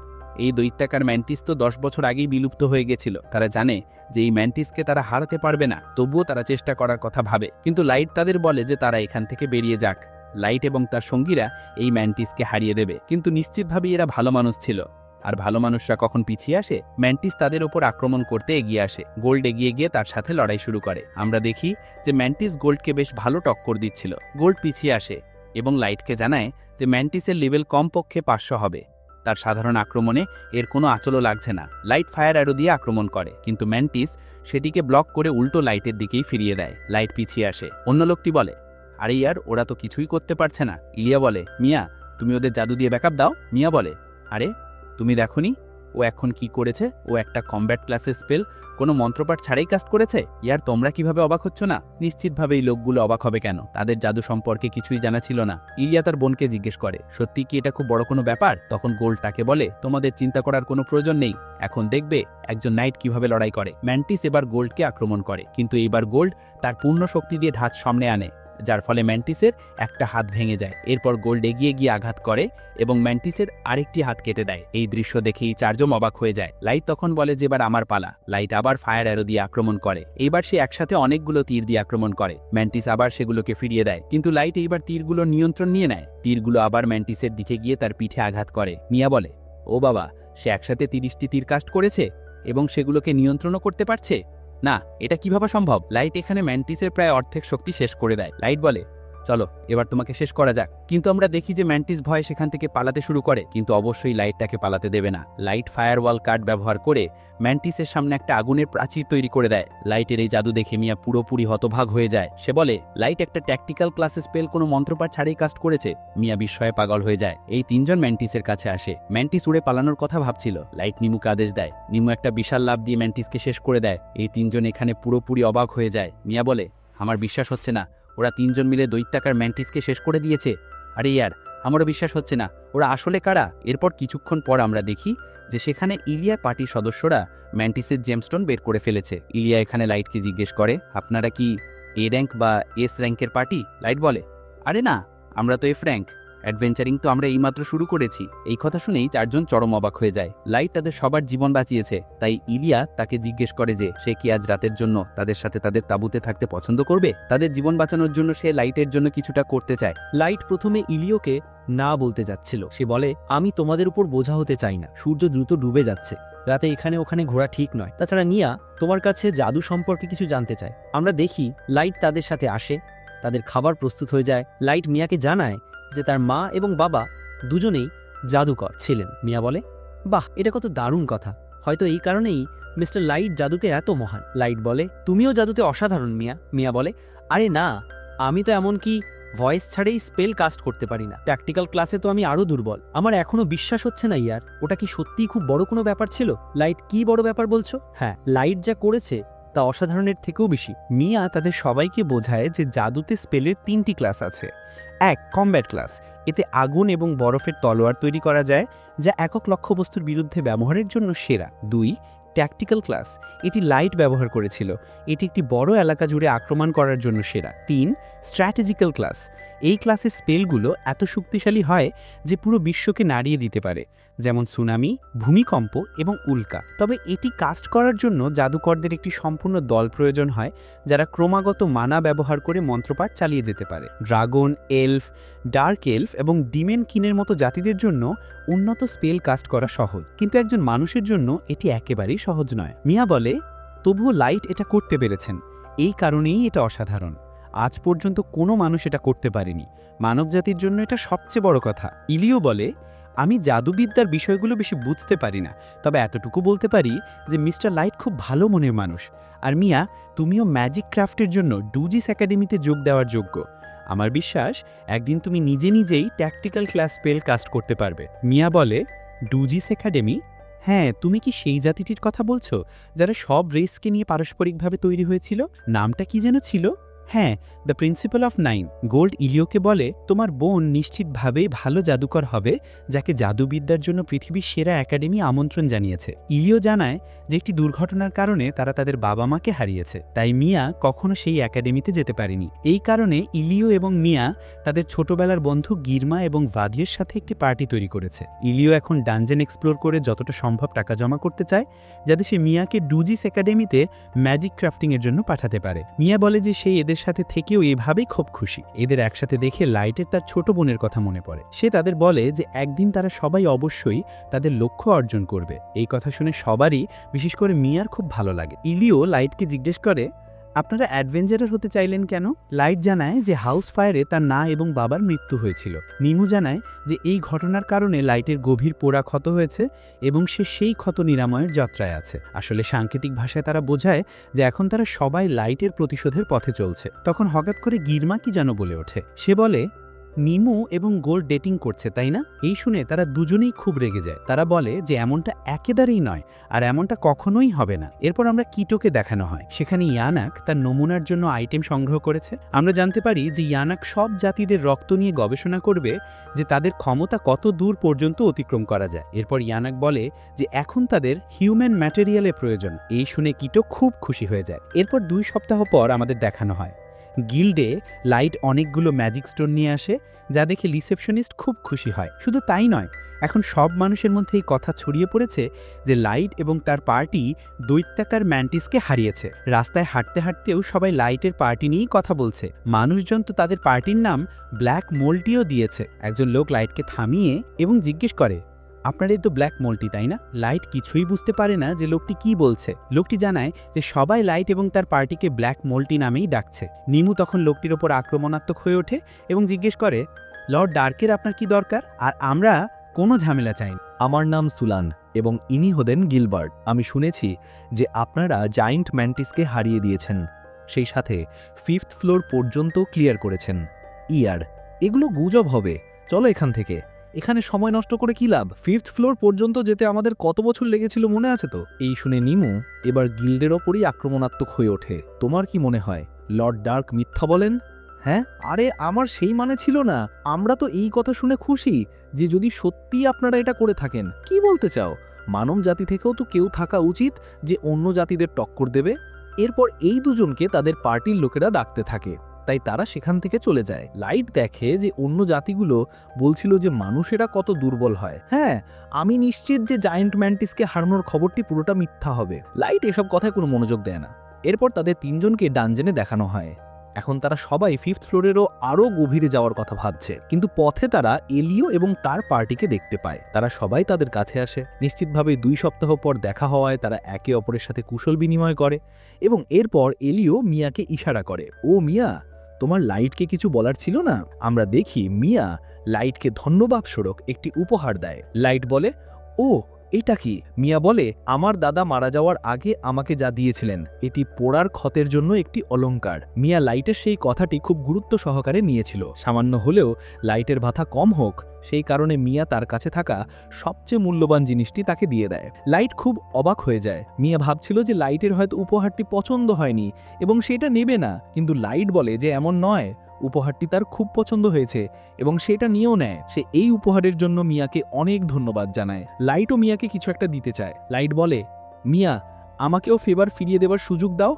এই দৈত্যাকার ম্যান্টিস তো 10 বছর আগেই বিলুপ্ত হয়ে গেছিল। তারা জানে যে এই ম্যান্টিসকে তারা হারাতে পারবে না, তবুও তারা চেষ্টা করার কথা ভাবে। কিন্তু লাইট তাদের বলে যে তারা এখান থেকে বেরিয়ে যাক। লাইট এবং তার সঙ্গীরা এই ম্যান্টিসকে হারিয়ে দেবে, কিন্তু নিশ্চিতভাবেই এরা ভালো মানুষ ছিল। আর ভালো মানুষরা কখন পিছিয়ে আসে, ম্যান্টিস তাদের ওপর আক্রমণ করতে এগিয়ে আসে। গোল্ড এগিয়ে গিয়ে তার সাথে লড়াই শুরু করে। আমরা দেখি যে ম্যান্টিস গোল্ডকে বেশ ভালো টক্কর দিচ্ছিল। গোল্ড পিছিয়ে আসে এবং লাইটকে জানায় যে ম্যান্টিসের লেভেল কমপক্ষে 500 হবে। তার সাধারণ আক্রমণে এর কোনো আঁচলও লাগছে না। লাইট ফায়ার অ্যারো দিয়ে আক্রমণ করে, কিন্তু ম্যান্টিস সেটিকে ব্লক করে উল্টো লাইটের দিকেই ফিরিয়ে দেয়। লাইট পিছিয়ে আসে। অন্য লোকটি বলে, আরে ইয়ার ওরা তো কিছুই করতে পারছে না। ইলিয়া বলে, মিয়া তুমি ওদের জাদু দিয়ে ব্যাকআপ দাও। মিয়া বলে, আরে তুমি দেখোনি ও এখন কি করেছে? ও একটা কমব্যাট ক্লাসের স্পেল কোনো মন্ত্রপাঠ ছাড়াই কাস্ট করেছে। ইয়ার তোমরা কিভাবে অবাক হচ্ছ না? নিশ্চিতভাবেই লোকগুলো অবাক হবে কেন, তাদের জাদু সম্পর্কে কিছুই জানা ছিল না। ইলিয়া তার বোনকে জিজ্ঞেস করে, সত্যি কি এটা খুব বড় কোনো ব্যাপার? তখন গোল্ড তাকে বলে, তোমাদের চিন্তা করার কোনো প্রয়োজন নেই, এখন দেখবে একজন নাইট কিভাবে লড়াই করে। ম্যান্টিস এবার গোল্ডকে আক্রমণ করে, কিন্তু এইবার গোল্ড তার পূর্ণ শক্তি দিয়ে ঢাত সামনে আনে। যার ফলে ম্যান্টিসের একটা হাত ভেঙে যায়। এরপর গোল্ড এগিয়ে গিয়ে আঘাত করে এবং ম্যান্টিসের আরেকটি হাত কেটে দেয়। এই দৃশ্য দেখেই চারজন অবাক হয়ে যায়। লাইট তখন বলে যে এবার আমার পালা। লাইট আবার ফায়ার অ্যারো দিয়ে আক্রমণ করে। এইবার সে একসাথে অনেকগুলো তীর দিয়ে আক্রমণ করে। ম্যান্টিস আবার সেগুলোকে ফিরিয়ে দেয়, কিন্তু লাইট এইবার তীরগুলো নিয়ন্ত্রণ নিয়ে নেয়। তীরগুলো আবার ম্যান্টিসের দিকে গিয়ে তার পিঠে আঘাত করে। মিয়া বলে, ও বাবা, সে একসাথে 30টি তীর কাস্ট করেছে এবং সেগুলোকে নিয়ন্ত্রণও করতে পারছে। না, এটা কিভাবে সম্ভব? লাইট এখানে ম্যান্টিসের প্রায় অর্ধেক শক্তি শেষ করে দেয়। লাইট বলে, চলো এবার তোমাকে শেষ করা যাক। কিন্তু আমরা দেখি যে ম্যান্টিস ভয়ে সেখান থেকে পালাতে শুরু করে, কিন্তু অবশ্যই লাইট তাকে পালাতে দেবে না। লাইট ফায়ারওয়াল কার্ড ব্যবহার করে ম্যান্টিসের সামনে একটা আগুনের প্রাচীর তৈরি করে দেয়। লাইটের এই জাদু দেখে মিয়া পুরোপুরি হতভাগ হয়ে যায়। সে বলে, লাইট একটা ট্যাকটিক্যাল ক্লাসে স্পেল কোনো মন্ত্রপাঠ ছাড়াই কাস্ট করেছে। মিয়া বিস্ময়ে পাগল হয়ে যায়। এই তিনজন ম্যান্টিসের কাছে আসে। ম্যান্টিস উড়ে পালানোর কথা ভাবছিল। লাইট নিমুকে আদেশ দেয়। নিমু একটা বিশাল লাফ দিয়ে ম্যান্টিসকে শেষ করে দেয়। এই তিনজন এখানে পুরোপুরি অবাক হয়ে যায়। মিয়া বলে, আমার বিশ্বাস হচ্ছে না, ওরা তিনজন মিলে দৈত্যাকার ম্যান্টিসকে শেষ করে দিয়েছে। আরে ইয়ার, আমারও বিশ্বাস হচ্ছে না, ওরা আসলে কারা? এরপর কিছুক্ষণ পর আমরা দেখি যে সেখানে ইলিয়া পার্টির সদস্যরা ম্যান্টিসের জেমস্টোন বের করে ফেলেছে। ইলিয়া এখানে লাইটকে জিজ্ঞেস করে, আপনারা কি এ র্যাঙ্ক বা এস র্যাঙ্কের পার্টি? লাইট বলে, আরে না, আমরা তো এফ র্যাঙ্ক। অ্যাডভেঞ্চারিং তো আমরা এইমাত্র শুরু করেছি। এই কথা শুনেই চারজন চরম অবাক হয়ে যায়। লাইট তাদের সবার জীবন বাঁচিয়েছে, তাই ইলিয়া তাকে জিজ্ঞেস করে যে সে কি আজ রাতের জন্য তাদের সাথে তাদের তাঁবুতে থাকতে পছন্দ করবে। তাদের জীবন বাঁচানোর জন্য সে লাইটের জন্য কিছুটা করতে চায়। লাইট প্রথমে ইলিওকে না বলতে যাচ্ছিল। সে বলে, আমি তোমাদের উপর বোঝা হতে চাই না, সূর্য দ্রুত ডুবে যাচ্ছে, রাতে এখানে ওখানে ঘোরা ঠিক নয়। তাছাড়া নিয়া তোমার কাছে জাদু সম্পর্কে কিছু জানতে চায়। আমরা দেখি লাইট তাদের সাথে আসে, তাদের খাবার প্রস্তুত হয়ে যায়। লাইট মিয়াকে জানায় যে তার মা এবং বাবা দুজনেই জাদুকর ছিলেন। মিয়া বলে, বাহ, এটা কত দারুণ কথা, হয়তো এই কারণেই মিস্টার লাইট জাদুকে এত মহান। লাইট বলে, তুমিও জাদুতে অসাধারণ মিয়া। মিয়া বলে, আরে না, আমি তো এমনকি ভয়েস ছাড়েই স্পেল কাস্ট করতে পারি না। প্র্যাকটিক্যাল ক্লাসে তো আমি আরও দুর্বল। আমার এখনো বিশ্বাস হচ্ছে না ইয়ার, ওটা কি সত্যিই খুব বড় কোনো ব্যাপার ছিল? লাইট, কি বড় ব্যাপার বলছো? হ্যাঁ, লাইট যা করেছে তা অসাধারণের থেকেও বেশি। মিয়া তাদের সবাইকে বোঝায় যে জাদুতে স্পেলের 3টি ক্লাস আছে। 1, কমব্যাট ক্লাস। এতে আগুন এবং বরফের তলোয়ার তৈরি করা যায়, যা একক লক্ষ্যবস্তুর বিরুদ্ধে ব্যবহারের জন্য সেরা। 2, ট্যাকটিক্যাল ক্লাস। এটি লাইট ব্যবহার করেছিল, এটি একটি বড় এলাকা জুড়ে আক্রমণ করার জন্য সেরা। 3, স্ট্র্যাটেজিক্যাল ক্লাস। এই ক্লাসের স্পেলগুলো এত শক্তিশালী হয় যে পুরো বিশ্বকে নাড়িয়ে দিতে পারে, যেমন সুনামি, ভূমিকম্প এবং উল্কা। তবে এটি কাস্ট করার জন্য জাদুকরদের একটি সম্পূর্ণ দল প্রয়োজন হয়, যারা ক্রমাগত মানা ব্যবহার করে মন্ত্রপাঠ চালিয়ে যেতে পারে। ড্রাগন, এলফ, ডার্ক এলফ এবং ডিমেন কিনের মতো জাতিদের জন্য উন্নত স্পেল কাস্ট করা সহজ, কিন্তু একজন মানুষের জন্য এটি একেবারেই সহজ নয়। মিয়া বলে, তবুও লাইট এটা করতে পেরেছেন, এই কারণেই এটা অসাধারণ। আজ পর্যন্ত কোনো মানুষ এটা করতে পারেনি। মানবজাতির জন্য এটা সবচেয়ে বড় কথা। ইলিও বলে, আমি জাদুবিদ্যার বিষয়গুলো বেশি বুঝতে পারি না, তবে এতটুকু বলতে পারি যে মিস্টার লাইট খুব ভালো মনের মানুষ। আর মিয়া, তুমিও ম্যাজিক ক্রাফটের জন্য ডুজিস একাডেমিতে যোগ দেওয়ার যোগ্য। আমার বিশ্বাস একদিন তুমি নিজে নিজেই ট্যাকটিক্যাল ক্লাস স্পেল কাস্ট করতে পারবে। মিয়া বলে, ডুজিস একাডেমি? হ্যাঁ, তুমি কি সেই জাতিটির কথা বলছো যারা সব রেসকে নিয়ে পারস্পরিকভাবে তৈরি হয়েছিল? নামটা কি যেন ছিল? হ্যাঁ, দ্য প্রিন্সিপাল অফ 9। গোল্ড ইলিওকে বলে, তোমার বোন নিশ্চিতভাবেই ভালো জাদুকর হবে, যাকে জাদুবিদ্যার জন্য পৃথিবীর সেরা একাডেমি আমন্ত্রণ জানিয়েছে। ইলিও জানায় যে একটি দুর্ঘটনার কারণে তারা তাদের বাবা মাকে হারিয়েছে, তাই মিয়া কখনো সেই একাডেমিতে যেতে পারেনি। এই কারণে ইলিও এবং মিয়া তাদের ছোটবেলার বন্ধু গিরমা এবং ভাদিয়ের সাথে একটি পার্টি তৈরি করেছে। ইলিও এখন ডানজেন এক্সপ্লোর করে যতটা সম্ভব টাকা জমা করতে চায়, যাতে সে মিয়াকে ডুজিস একাডেমিতে ম্যাজিক ক্রাফটিংয়ের জন্য পাঠাতে পারে। মিয়া বলে যে সে এদের সাথে থেকেও এভাবেই খুব খুশি। এদের একসাথে দেখে লাইটের তার ছোট বোনের কথা মনে পড়ে। সে তাদের বলে যে একদিন তারা সবাই অবশ্যই তাদের লক্ষ্য অর্জন করবে। এই কথা শুনে সবারই, বিশেষ করে মিয়ার, খুব ভালো লাগে। ইলিও লাইটকে জিজ্ঞেস করে, আপনারা অ্যাডভেঞ্চারার হতে চাইলেন কেন? লাইট জানায় যে হাউস ফায়ারে তার না এবং বাবার মৃত্যু হয়েছিল। নিমু জানায় যে এই ঘটনার কারণে লাইটের গভীর পোড়া ক্ষত হয়েছে এবং সে সেই ক্ষত নিরাময়ের যাত্রায় আছে। আসলে সাংকেতিক ভাষায় তারা বোঝায় যে এখন তারা সবাই লাইটের প্রতিশোধের পথে চলছে। তখন হঠাৎ করে গিরমা কি যেন বলে ওঠে। সে বলে, নিমু এবং গোল্ড ডেটিং করছে, তাই না? এই শুনে তারা দুজনেই খুব রেগে যায়। তারা বলে যে এমনটা একেবারেই নয়, আর এমনটা কখনোই হবে না। এরপর আমরা কিটোকে দেখানো হয়। সেখানে ইয়ানাক তার নমুনার জন্য আইটেম সংগ্রহ করেছে। আমরা জানতে পারি যে ইয়ানাক সব জাতিদের রক্ত নিয়ে গবেষণা করবে যে তাদের ক্ষমতা কত দূর পর্যন্ত অতিক্রম করা যায়। এরপর ইয়ানাক বলে যে এখন তাদের হিউম্যান ম্যাটেরিয়ালের প্রয়োজন। এই শুনে কিটো খুব খুশি হয়ে যায়। এরপর 2 সপ্তাহ পর আমাদের দেখানো হয় গিল্ডে লাইট অনেকগুলো ম্যাজিক স্টোন নিয়ে আসে, যা দেখে রিসেপশনিস্ট খুব খুশি হয়। শুধু তাই নয়, এখন সব মানুষের মধ্যে এই কথা ছড়িয়ে পড়েছে যে লাইট এবং তার পার্টি দৈত্যাকার ম্যান্টিসকে হারিয়েছে। রাস্তায় হাঁটতে হাঁটতেও সবাই লাইটের পার্টি নিয়েই কথা বলছে। মানুষজন তো তাদের পার্টির নাম ব্ল্যাক মোল্টিও দিয়েছে। একজন লোক লাইটকে থামিয়ে এবং জিজ্ঞেস করে, আপনার এই তো ব্ল্যাক মোল্টি, তাই না? লাইট কিছুই বুঝতে পারে না যে লোকটি কি বলছে। লোকটি জানায় যে সবাই লাইট এবং তার পার্টিকে ব্ল্যাক মোল্টি নামেই ডাকছে। নিমু তখন লোকটির ওপর আক্রমণাত্মক হয়ে ওঠে এবং জিজ্ঞেস করে, লর্ড ডার্কের আপনার কি দরকার? আর আমরা কোনো ঝামেলা চাই না। আমার নাম সুলান এবং ইনি হলেন গিলবার্ট। আমি শুনেছি যে আপনারা জায়ান্ট ম্যান্টিসকে হারিয়ে দিয়েছেন, সেই সাথে 5th ফ্লোর পর্যন্ত ক্লিয়ার করেছেন। এগুলো গুজব হবে, চলো এখান থেকে। এখানে সময় নষ্ট করে কি লাভ? 5th ফ্লোর পর্যন্ত যেতে আমাদের কত বছর লেগেছিল মনে আছে তো? এই শুনে নিমু এবার গিল্ডের ওপরই আক্রমণাত্মক হয়ে ওঠে। তোমার কি মনে হয় লর্ড ডার্ক মিথ্যা বলেন? হ্যাঁ, আরে আমার সেই মানে ছিল না। আমরা তো এই কথা শুনে খুশি যে যদি সত্যিই আপনারা এটা করে থাকেন। কি বলতে চাও? মানব জাতি থেকেও তো কেউ থাকা উচিত যে অন্য জাতিদের টক্কর দেবে। এরপর এই দুজনকে তাদের পার্টির লোকেরা ডাকতে থাকে, তাই তারা সেখান থেকে চলে যায়। লাইট দেখে যে অন্য জাতিগুলো বলছিল যে মানুষেরা কত দুর্বল হয়। হ্যাঁ, আমি নিশ্চিত যে জায়ান্ট ম্যান্টিসকে হারানোর খবরটি পুরোটা মিথ্যা হবে। লাইট এসব কথায় কোনো মনোযোগ দেয় না। এরপর তাদের তিনজনকে ডানজেনে দেখানো হয়। এখন তারা সবাই 5th ফ্লোরেরও আরও গভীরে যাওয়ার কথা ভাবছে, কিন্তু পথে তারা এলিও এবং তার পার্টিকে দেখতে পায়। তারা সবাই তাদের কাছে আসে। নিশ্চিতভাবে 2 সপ্তাহ পর দেখা হওয়ায় তারা একে অপরের সাথে কুশল বিনিময় করে এবং এরপর এলিও মিয়াকে ইশারা করে, ও মিয়া, তোমার লাইটকে কিছু বলার ছিল না? আমরা দেখি মিয়া লাইটকে ধন্যবাদ স্বরূপ একটি উপহার দেয়। লাইট বলে, ও এটা কি? মিয়া বলে, আমার দাদা মারা যাওয়ার আগে আমাকে যা দিয়েছিলেন, এটি পোড়ার ক্ষতের জন্য একটি অলংকার। মিয়া লাইটের সেই কথাটি খুব গুরুত্ব সহকারে নিয়েছিল। সামান্য হলেও লাইটের ভাতা কম হোক, সেই কারণে মিয়া তার কাছে থাকা সবচেয়ে মূল্যবান জিনিসটি তাকে দিয়ে দেয়। লাইট খুব অবাক হয়ে যায়। মিয়া ভাবছিল যে লাইটের হয়তো উপহারটি পছন্দ হয়নি এবং সেটা নেবে না, কিন্তু লাইট বলে যে এমন নয়, উপহারটি তার খুব পছন্দ হয়েছে এবং সেটা নিয়েও নেয়। সে এই উপহারের জন্য মিয়াকে অনেক ধন্যবাদ জানায়। লাইটও মিয়াকে কিছু একটা দিতে চায়। লাইট বলে, মিয়া, আমাকেও ফেভার ফিরিয়ে দেবার সুযোগ দাও।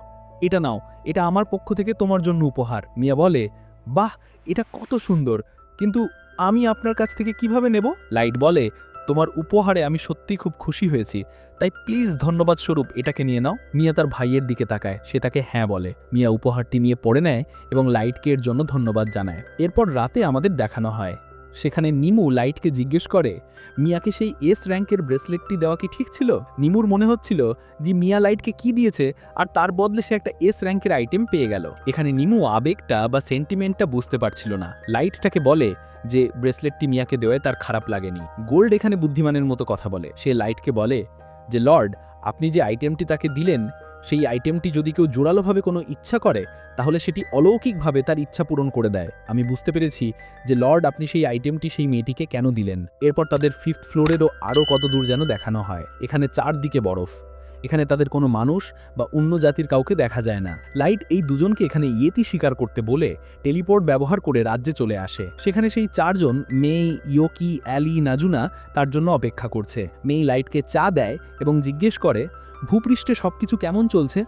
এটা নাও, এটা আমার পক্ষ থেকে তোমার জন্য উপহার। মিয়া বলে, বাহ, এটা কত সুন্দর, কিন্তু আমি আপনার কাছ থেকে কিভাবে নেব? লাইট বলে, তোমার উপহারে আমি সত্যি খুব খুশি হয়েছি, তাই প্লিজ ধন্যবাদ স্বরূপ এটাকে নিয়ে নাও। মিয়া তার ভাইয়ের দিকে তাকায়, সে তাকে হ্যাঁ বলে। মিয়া উপহারটি নিয়ে পড়ে নেয় এবং লাইটকে এর জন্য ধন্যবাদ জানায়। এরপর রাতে আমাদের দেখানো হয়, সেখানে নিমু লাইটকে জিজ্ঞেস করে, মিয়াকে সেই এস র্যাঙ্কের ব্রেসলেটটি দেওয়া কি ঠিক ছিল? নিমুর মনে হচ্ছিল যে মিয়া লাইটকে কি দিয়েছে আর তার বদলে সে একটা এস র্যাঙ্কের আইটেম পেয়ে গেল। এখানে নিমু আবেগটা বা সেন্টিমেন্টটা বুঝতে পারছিল না। লাইট তাকে বলে যে ব্রেসলেটটি মিয়াকে দেওয়ায় তার খারাপ লাগেনি। গোল্ড এখানে বুদ্ধিমানের মতো কথা বলে। সে লাইটকে বলে যে লর্ড, আপনি যে আইটেমটি তাকে দিলেন, সেই আইটেমটি যদি কেউ জোরালোভাবে কোনো ইচ্ছা করে তাহলে সেটি অলৌকিকভাবে তার ইচ্ছা পূরণ করে দেয়। আমি বুঝতে পেরেছি যে লর্ড, আপনি সেই আইটেমটি সেই মেয়েটিকে কেন দিলেন। এরপর তাদের 5th ফ্লোরেরও আরও কত দূর যেন দেখানো হয়। এখানে চারদিকে বরফ। এখানে তাদের কোনো মানুষ বা অন্য জাতির কাউকে দেখা যায় না। লাইট এই দুজনকে এখানে ইয়েতি শিকার করতে বলে টেলিপোর্ট ব্যবহার করে রাজ্যে চলে আসে। সেখানে সেই চারজন, মেই, ইয়োকি, অ্যালি, নাজুনা, তার জন্য অপেক্ষা করছে। মেই লাইটকে চা দেয় এবং জিজ্ঞেস করে, ভূপৃষ্ঠে সবকিছু কেমন চলছে?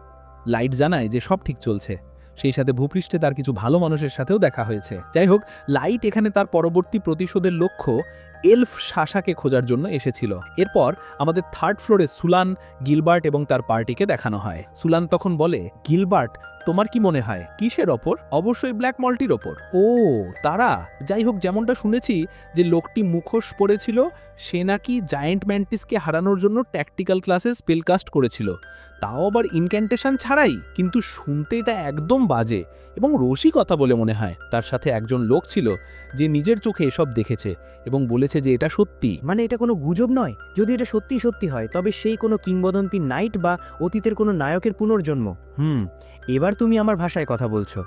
লাইট জানায় যে সব ঠিক চলছে। সেই সাথে ভূপৃষ্ঠে তার কিছু ভালো মানুষের সাথেও দেখা হয়েছে। যাই হোক, লাইট এখানে তার পরবর্তী প্রতিশোধের লক্ষ্য এলফ শাসাকে খোঁজার জন্য এসেছিল। এরপর আমাদের 3rd ফ্লোরে সুলান, গিলবার্ট এবং তার পার্টিকে দেখানো হয়। সুলান তখন বলে, গিলবার্ট, তোমার কি মনে হয় কিসের ওপর? অবশ্যই ব্ল্যাক মল্টির ওপর। ও তারা, যাই হোক, যেমনটা শুনেছি যে লোকটি মুখোশ পরেছিল, সে নাকি জায়ান্ট ম্যান্টিসকে হারানোর জন্য ট্যাকটিক্যাল ক্লাসে স্পেলকাস্ট করেছিল, তাও আবার ইনক্যান্টেশন ছাড়াই। কিন্তু শুনতে এটা একদম বাজে এবং রসিকতা বলে মনে হয়। তার সাথে একজন লোক ছিল যে নিজের চোখে এসব দেখেছে এবং বলেছে যে এটা সত্যি। মানে এটা কোনো গুজব নয়? যদি এটা সত্যি সত্যি হয় তবে সেই কোনো কিংবদন্তি নাইট বা অতীতের কোনো নায়কের পুনর্জন্ম। এবার তুমি আমার ভাষায় কথা বলছো।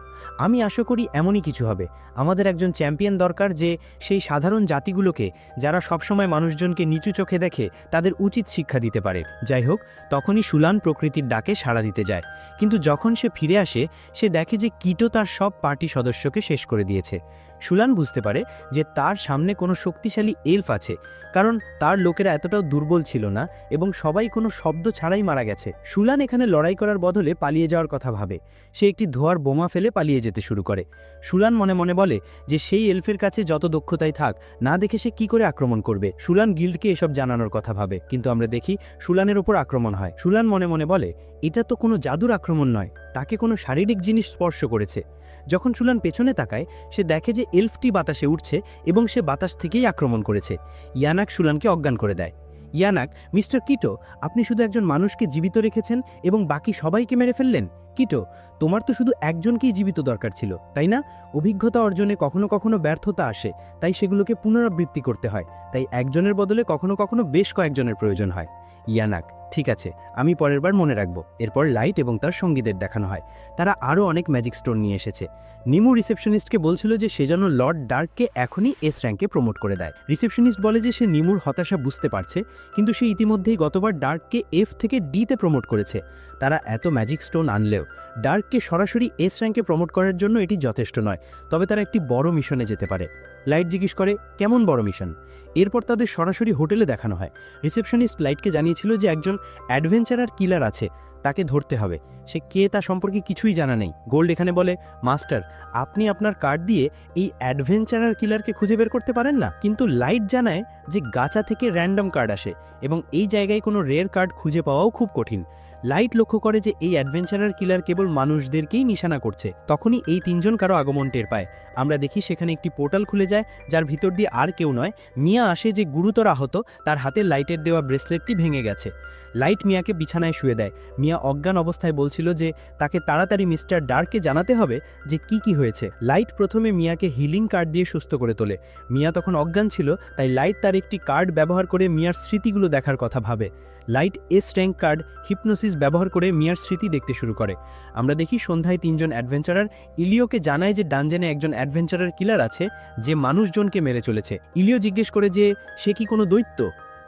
আমি আশা করি এমনই কিছু হবে। আমাদের একজন চ্যাম্পিয়ন দরকার যে সেই সাধারণ জাতিগুলোকে, যারা সবসময় মানুষজনকে নিচু চোখে দেখে, তাদের উচিত শিক্ষা দিতে পারে। যাই হোক, তখনই সুলান প্রকৃতির ডাকে সাড়া দিতে যায়, কিন্তু যখন সে ফিরে আসে সে দেখে যে কিটো তার সব পার্টি সদস্যকে শেষ করে দিয়েছে। সুলান বুঝতে পারে যে তার সামনে কোনো শক্তিশালী এলফ আছে, কারণ তার লোকেরা এতটাও দুর্বল ছিল না এবং সবাই কোনো শব্দ ছাড়াই মারা গেছে। সুলান এখানে লড়াই করার বদলে পালিয়ে যাওয়ার কথা ভাবে। সে একটি ধোঁয়ার বোমা ফেলে পালিয়ে যেতে শুরু করে। সুলান মনে মনে বলে যে সেই এলফের কাছে যত দক্ষতাই থাক না দেখে সে কি করে আক্রমণ করবে। সুলান গিল্ডকে এসব জানানোর কথা ভাবে, কিন্তু আমরা দেখি সুলানের ওপর আক্রমণ হয়। সুলান মনে মনে বলে এটা তো কোনো জাদুর আক্রমণ নয়, তাকে কোনো শারীরিক জিনিস স্পর্শ করেছে। যখন সুলান পেছনে তাকায় সে দেখে যে এলফটি বাতাসে উঠছে এবং সে বাতাস থেকেই আক্রমণ করেছে। ইয়ানাক সুলানকে অজ্ঞান করে দেয়। ইয়ানাক, মিস্টার কিটো, আপনি শুধু একজন মানুষকে জীবিত রেখেছেন এবং বাকি সবাইকে মেরে ফেললেন। কিটো, তোমার তো শুধু একজনকেই জীবিত দরকার ছিল, তাই না? অভিজ্ঞতা অর্জনে কখনো কখনো ব্যর্থতা আসে, তাই সেগুলোকে পুনরাবৃত্তি করতে হয়। তাই একজনের বদলে কখনো কখনো বেশ কয়েকজনের প্রয়োজন হয়। ইয়ানাক, ঠিক আছে, আমি পরের বার মনে রাখব। এরপর লাইট এবং তার সঙ্গীদের দেখানো হয়। তারা আরও অনেক ম্যাজিক স্টোন নিয়ে এসেছে। নিমু রিসেপশনিস্টকে বলছিল যে সে যেন লর্ড ডার্ককে এখনই এস র্যাঙ্কে প্রমোট করে দেয়। রিসেপশনিস্ট বলে যে সে নিমুর হতাশা বুঝতে পারছে, কিন্তু সে ইতিমধ্যেই গতবার ডার্ককে এফ থেকে ডিতে প্রমোট করেছে। তারা এত ম্যাজিক স্টোন আনলেও ডার্ককে সরাসরি এস র্যাঙ্কে প্রমোট করার জন্য এটি যথেষ্ট নয়। তবে তারা একটি বড় মিশনে যেতে পারে। লাইট জিজ্ঞেস করে, কেমন বড় মিশন? এরপর তাদের সরাসরি হোটেলে দেখানো হয়। রিসেপশনিস্ট লাইটকে জানিয়েছিল যে একজন অ্যাডভেঞ্চারার কিলার আছে, তাকে ধরতে হবে। সে কে তা সম্পর্কে কিছুই জানা নেই। গোল্ড এখানে বলে, মাস্টার, আপনি আপনার কার্ড দিয়ে এই অ্যাডভেঞ্চারার কিলারকে খুঁজে বের করতে পারেন না? কিন্তু লাইট জানায় যে গাচা থেকে র্যান্ডম কার্ড আসে এবং এই জায়গায় কোনো রেয়ার কার্ড খুঁজে পাওয়াও খুব কঠিন। লাইট লক্ষ্য করে যে এই অ্যাডভেঞ্চারার কিলার কেবল মানুষদেরকেই নিশানা করছে। তখনই এই তিনজন কারো আগমন টের পায়। আমরা দেখি সেখানে একটি পোর্টাল খুলে যায়, যার ভিতর দিয়ে আর কেউ নয়, মিয়া আসে, যে গুরুতর আহত। তার হাতে লাইটের দেওয়া ব্রেসলেটটি ভেঙে গেছে। লাইট মিয়াকে বিছানায় শুয়ে দেয়। মিয়া অজ্ঞান অবস্থায় বলছিল যে তাকে তাড়াতাড়ি মিস্টার ডার্ককে জানাতে হবে যে কি হয়েছে। লাইট প্রথমে মিয়াকে হিলিং কার্ড দিয়ে সুস্থ করে তোলে। মিয়া তখন অজ্ঞান ছিল, তাই লাইট তার একটি কার্ড ব্যবহার করে মিয়ার স্মৃতিগুলো দেখার কথা ভাবে। Light S rank card hypnosis ব্যবহার করে মিয়ার স্মৃতি দেখতে শুরু করে। আমরা দেখি সন্ধ্যায় তিনজন অ্যাডভেঞ্চারার ইলিওকে জানায় যে ডানজেনে একজন অ্যাডভেঞ্চারার কিলার আছে যে মানুষজনকে মেরে চলেছে। ইলিও জিজ্ঞেস করে যে সে কি কোনো দৈত্য,